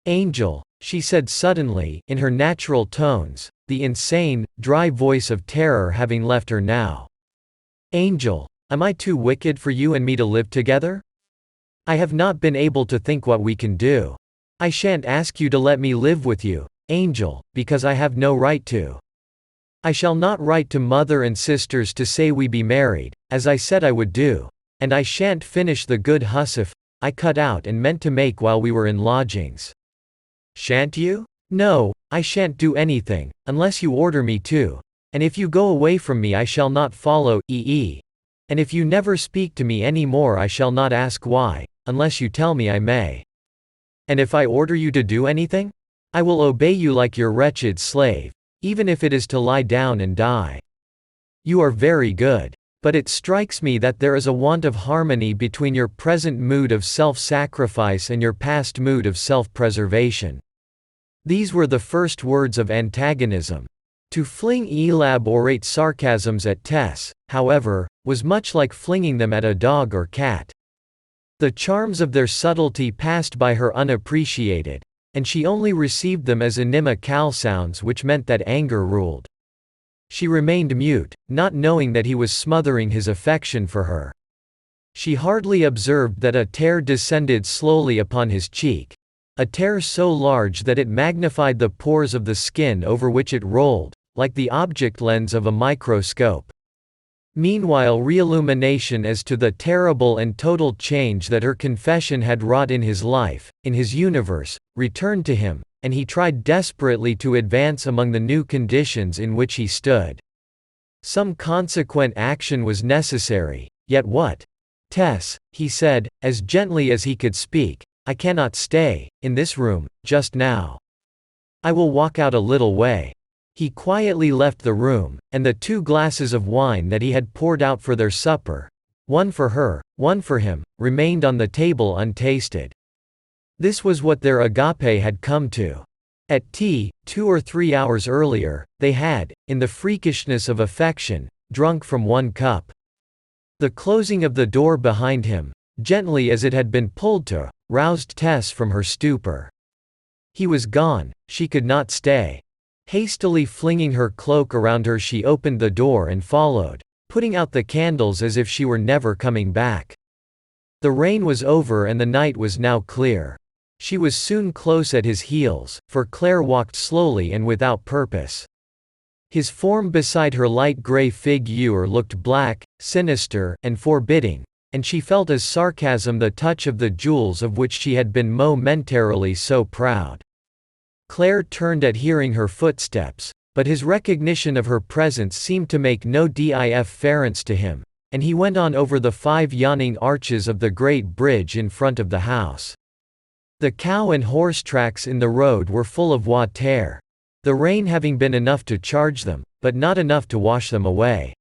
Angel, she said suddenly, in her natural tones, the insane, dry voice of terror having left her now. Angel, am I too wicked for you and me to live together? I have not been able to think what we can do. I shan't ask you to let me live with you, Angel, because I have no right to. I shall not write to mother and sisters to say we be married, as I said I would do. And I shan't finish the good hussif I cut out and meant to make while we were in lodgings. Shan't you? No, I shan't do anything, unless you order me to. And if you go away from me I shall not follow, And if you never speak to me any more I shall not ask why, unless you tell me I may. And if I order you to do anything? I will obey you like your wretched slave, even if it is to lie down and die. You are very good. But it strikes me that there is a want of harmony between your present mood of self-sacrifice and your past mood of self-preservation. These were the first words of antagonism. To fling elaborate sarcasms at Tess, however, was much like flinging them at a dog or cat. The charms of their subtlety passed by her unappreciated, and she only received them as inimical sounds which meant that anger ruled. She remained mute, not knowing that he was smothering his affection for her. She hardly observed that a tear descended slowly upon his cheek, a tear so large that it magnified the pores of the skin over which it rolled, like the object lens of a microscope. Meanwhile reillumination as to the terrible and total change that her confession had wrought in his life, in his universe, returned to him, and he tried desperately to advance among the new conditions in which he stood. Some consequent action was necessary, yet what? Tess, he said, as gently as he could speak, I cannot stay in this room, just now. I will walk out a little way. He quietly left the room, and the 2 glasses of wine that he had poured out for their supper, one for her, one for him, remained on the table untasted. This was what their agape had come to. At tea, 2 or 3 hours earlier, they had, in the freakishness of affection, drunk from one cup. The closing of the door behind him, gently as it had been pulled to, roused Tess from her stupor. He was gone, she could not stay. Hastily flinging her cloak around her she opened the door and followed, putting out the candles as if she were never coming back. The rain was over and the night was now clear. She was soon close at his heels, for Claire walked slowly and without purpose. His form beside her light gray figure looked black, sinister, and forbidding, and she felt as sarcasm the touch of the jewels of which she had been momentarily so proud. Claire turned at hearing her footsteps, but his recognition of her presence seemed to make no difference to him, and he went on over the 5 yawning arches of the great bridge in front of the house. The cow and horse tracks in the road were full of water, the rain having been enough to charge them, but not enough to wash them away.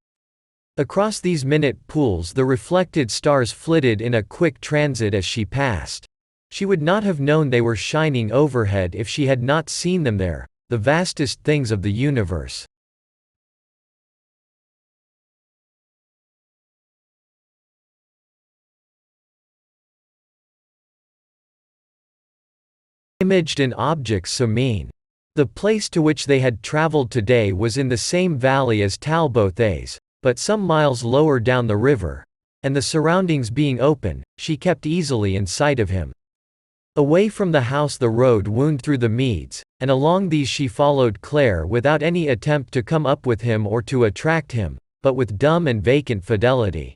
Across these minute pools the reflected stars flitted in a quick transit as she passed. She would not have known they were shining overhead if she had not seen them there, the vastest things of the universe. Imaged in objects so mean. The place to which they had traveled today was in the same valley as Talbothays, but some miles lower down the river, and the surroundings being open, she kept easily in sight of him. Away from the house the road wound through the meads, and along these she followed Claire without any attempt to come up with him or to attract him, but with dumb and vacant fidelity.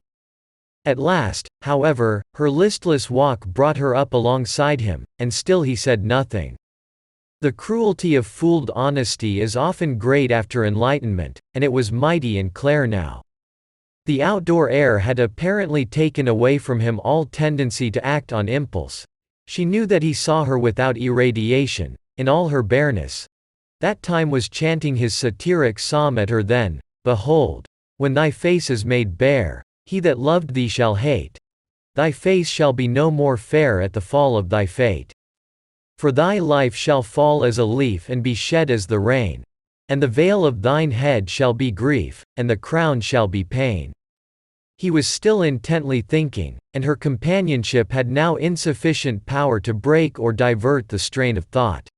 At last, however, her listless walk brought her up alongside him, and still he said nothing. The cruelty of fooled honesty is often great after enlightenment, and it was mighty in Claire now. The outdoor air had apparently taken away from him all tendency to act on impulse. She knew that he saw her without irradiation, in all her bareness. That time was chanting his satiric psalm at her then, "Behold, when thy face is made bare, he that loved thee shall hate. Thy face shall be no more fair at the fall of thy fate. For thy life shall fall as a leaf and be shed as the rain. And the veil of thine head shall be grief, and the crown shall be pain." He was still intently thinking, and her companionship had now insufficient power to break or divert the strain of thought.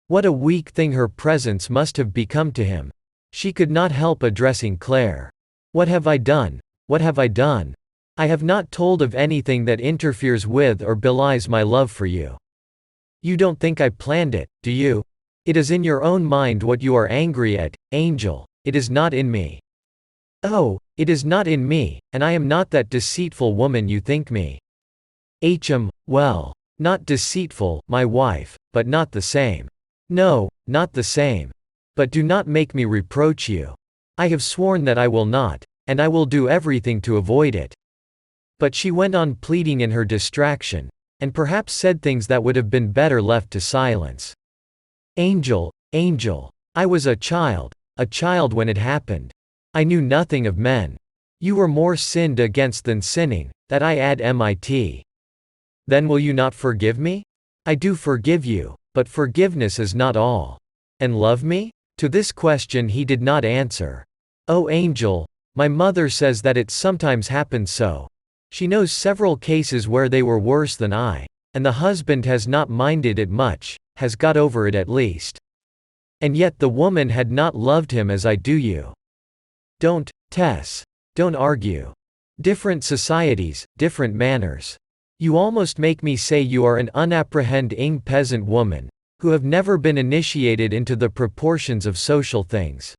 What a weak thing her presence must have become to him. She could not help addressing Claire. "What have I done? What have I done? I have not told of anything that interferes with or belies my love for you. You don't think I planned it, do you? It is in your own mind what you are angry at, Angel. It is not in me. Oh, it is not in me, and I am not that deceitful woman you think me. Well, not deceitful, my wife, but not the same. No, not the same. But do not make me reproach you. I have sworn that I will not, and I will do everything to avoid it." But she went on pleading in her distraction, and perhaps said things that would have been better left to silence. Angel, I was a child when it happened. I knew nothing of men. You were more sinned against than sinning, that I add mit. Then will you not forgive me? I do forgive you, but forgiveness is not all. And love me? To this question he did not answer. Oh Angel, my mother says that it sometimes happens so. She knows several cases where they were worse than I, and the husband has not minded it much, has got over it at least. And yet the woman had not loved him as I do you. Don't, Tess. Don't argue. Different societies, different manners. You almost make me say you are an unapprehending peasant woman, who have never been initiated into the proportions of social things.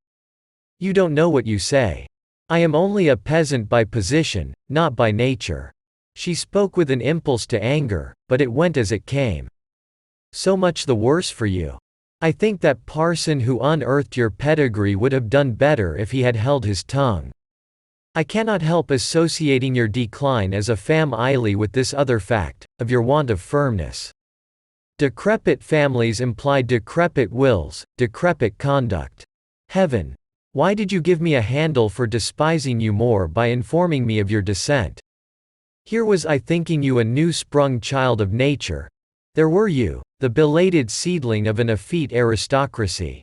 You don't know what you say. I am only a peasant by position, not by nature. She spoke with an impulse to anger, but it went as it came. So much the worse for you. I think that parson who unearthed your pedigree would have done better if he had held his tongue. I cannot help associating your decline as a family with this other fact, of your want of firmness. Decrepit families imply decrepit wills, decrepit conduct. Heaven! Why did you give me a handle for despising you more by informing me of your descent? Here was I thinking you a new-sprung child of nature. There were you, the belated seedling of an effete aristocracy.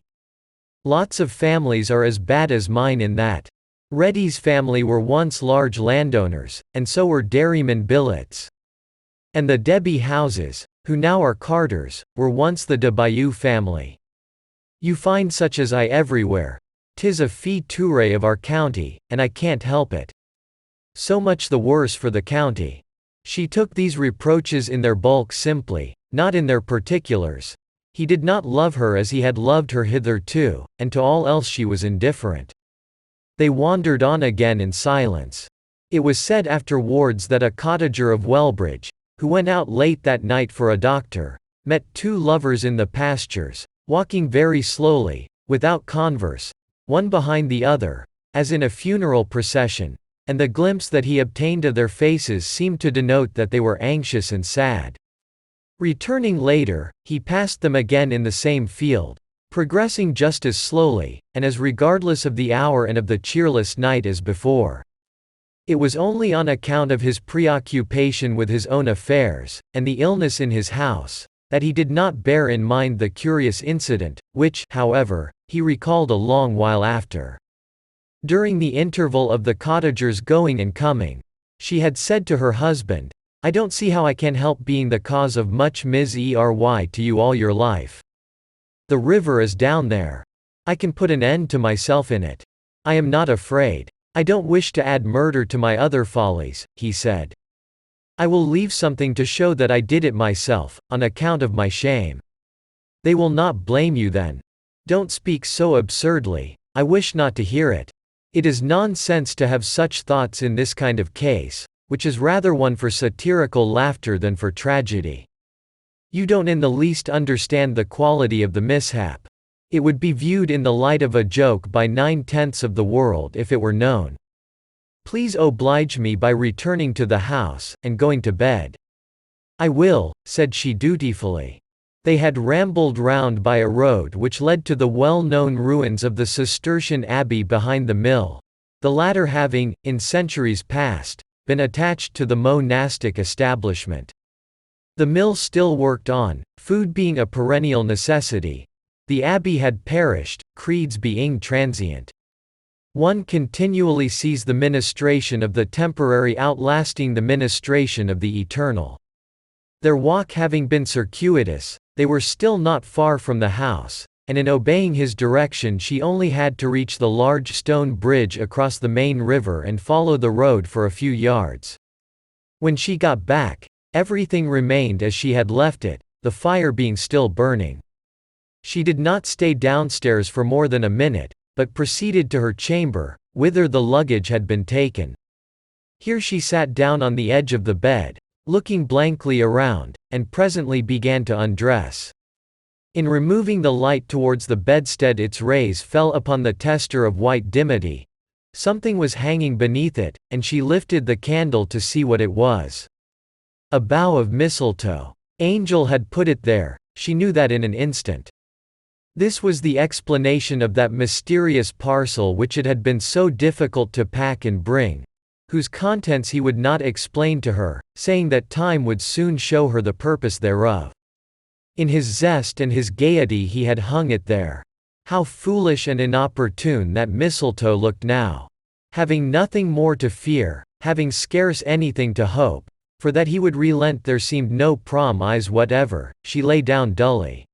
Lots of families are as bad as mine in that. Reddy's family were once large landowners, and so were dairyman Billets. And the Debbie Houses, who now are Carters, were once the de Bayou family. You find such as I everywhere. 'Tis a feature of our county, and I can't help it. So much the worse for the county. She took these reproaches in their bulk simply, not in their particulars. He did not love her as he had loved her hitherto, and to all else she was indifferent. They wandered on again in silence. It was said afterwards that a cottager of Wellbridge, who went out late that night for a doctor, met two lovers in the pastures, walking very slowly, without converse, one behind the other, as in a funeral procession, and the glimpse that he obtained of their faces seemed to denote that they were anxious and sad. Returning later, he passed them again in the same field, progressing just as slowly, and as regardless of the hour and of the cheerless night as before. It was only on account of his preoccupation with his own affairs, and the illness in his house, that he did not bear in mind the curious incident, which, however, he recalled a long while after. During the interval of the cottagers' going and coming, she had said to her husband, "I don't see how I can help being the cause of much misery to you all your life. The river is down there. I can put an end to myself in it. I am not afraid. I don't wish to add murder to my other follies," he said. "I will leave something to show that I did it myself, on account of my shame. They will not blame you then. Don't speak so absurdly, I wish not to hear it. It is nonsense to have such thoughts in this kind of case, which is rather one for satirical laughter than for tragedy. You don't in the least understand the quality of the mishap. It would be viewed in the light of a joke by 9/10 of the world if it were known. Please oblige me by returning to the house, and going to bed." "I will," said she dutifully. They had rambled round by a road which led to the well-known ruins of the Cistercian abbey behind the mill, the latter having, in centuries past, been attached to the monastic establishment. The mill still worked on, food being a perennial necessity. The abbey had perished, creeds being transient. One continually sees the ministration of the temporary outlasting the ministration of the eternal. Their walk having been circuitous, they were still not far from the house, and in obeying his direction she only had to reach the large stone bridge across the main river and follow the road for a few yards. When she got back, everything remained as she had left it, the fire being still burning. She did not stay downstairs for more than a minute, but proceeded to her chamber, whither the luggage had been taken. Here she sat down on the edge of the bed, looking blankly around, and presently began to undress. In removing the light towards the bedstead its rays fell upon the tester of white dimity. Something was hanging beneath it, and she lifted the candle to see what it was. A bough of mistletoe. Angel had put it there, she knew that in an instant. This was the explanation of that mysterious parcel which it had been so difficult to pack and bring, whose contents he would not explain to her, saying that time would soon show her the purpose thereof. In his zest and his gaiety he had hung it there. How foolish and inopportune that mistletoe looked now. Having nothing more to fear, having scarce anything to hope, for that he would relent there seemed no promise whatever, she lay down dully.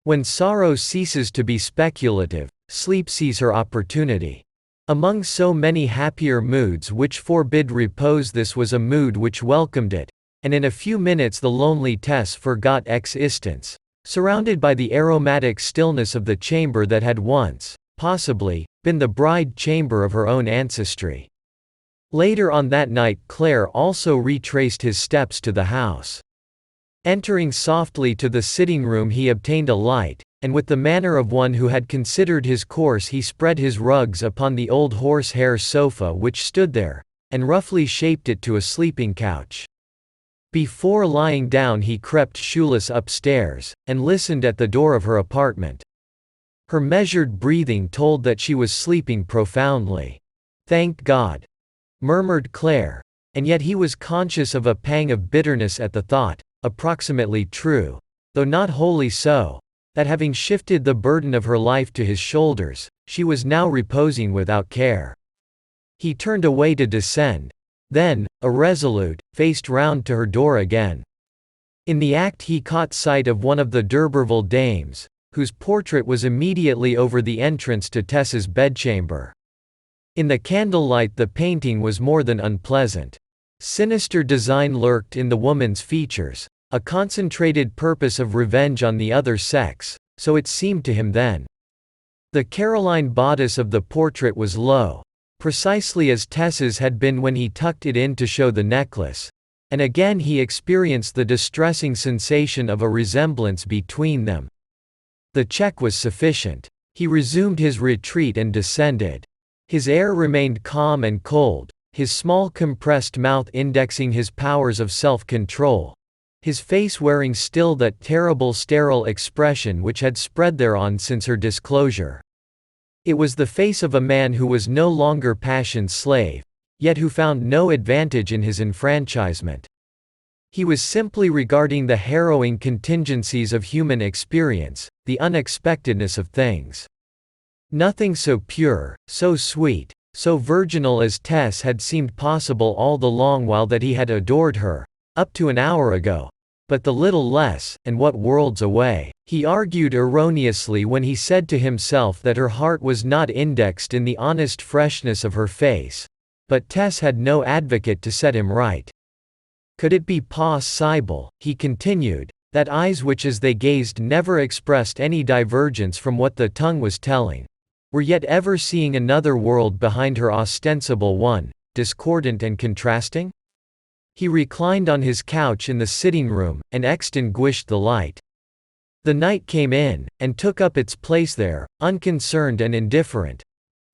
When sorrow ceases to be speculative, sleep sees her opportunity. Among so many happier moods which forbid repose this was a mood which welcomed it, and in a few minutes the lonely Tess forgot existence, surrounded by the aromatic stillness of the chamber that had once, possibly, been the bride chamber of her own ancestry. Later on that night Claire also retraced his steps to the house. Entering softly to the sitting-room he obtained a light, and with the manner of one who had considered his course he spread his rugs upon the old horsehair sofa which stood there, and roughly shaped it to a sleeping couch. Before lying down he crept shoeless upstairs, and listened at the door of her apartment. Her measured breathing told that she was sleeping profoundly. "Thank God," murmured Claire, and yet he was conscious of a pang of bitterness at the thought, approximately true, though not wholly so, that having shifted the burden of her life to his shoulders, she was now reposing without care. He turned away to descend. Then, irresolute, faced round to her door again. In the act he caught sight of one of the Durberville dames, whose portrait was immediately over the entrance to Tess's bedchamber. In the candlelight the painting was more than unpleasant. Sinister design lurked in the woman's features, a concentrated purpose of revenge on the other sex, so it seemed to him then. The Caroline bodice of the portrait was low, precisely as Tess's had been when he tucked it in to show the necklace, and again he experienced the distressing sensation of a resemblance between them. The check was sufficient. He resumed his retreat and descended. His air remained calm and cold, his small compressed mouth indexing his powers of self-control. his face wearing still that terrible sterile expression which had spread thereon since her disclosure. It was the face of a man who was no longer passion's slave, yet who found no advantage in his enfranchisement. He was simply regarding the harrowing contingencies of human experience, the unexpectedness of things. Nothing so pure, so sweet, so virginal as Tess had seemed possible all the long while that he had adored her, up to an hour ago. But the little less, and what worlds away. He argued erroneously when he said to himself that her heart was not indexed in the honest freshness of her face. But Tess had no advocate to set him right. Could it be possible, he continued, that eyes which as they gazed never expressed any divergence from what the tongue was telling, were yet ever seeing another world behind her ostensible one, discordant and contrasting? He reclined on his couch in the sitting room, and extinguished the light. The night came in, and took up its place there, unconcerned and indifferent.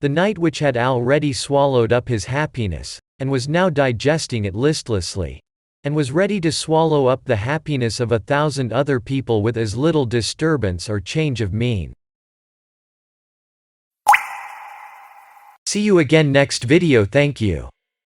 The night which had already swallowed up his happiness, and was now digesting it listlessly, and was ready to swallow up the happiness of 1,000 other people with as little disturbance or change of mien. See you again next video. Thank you.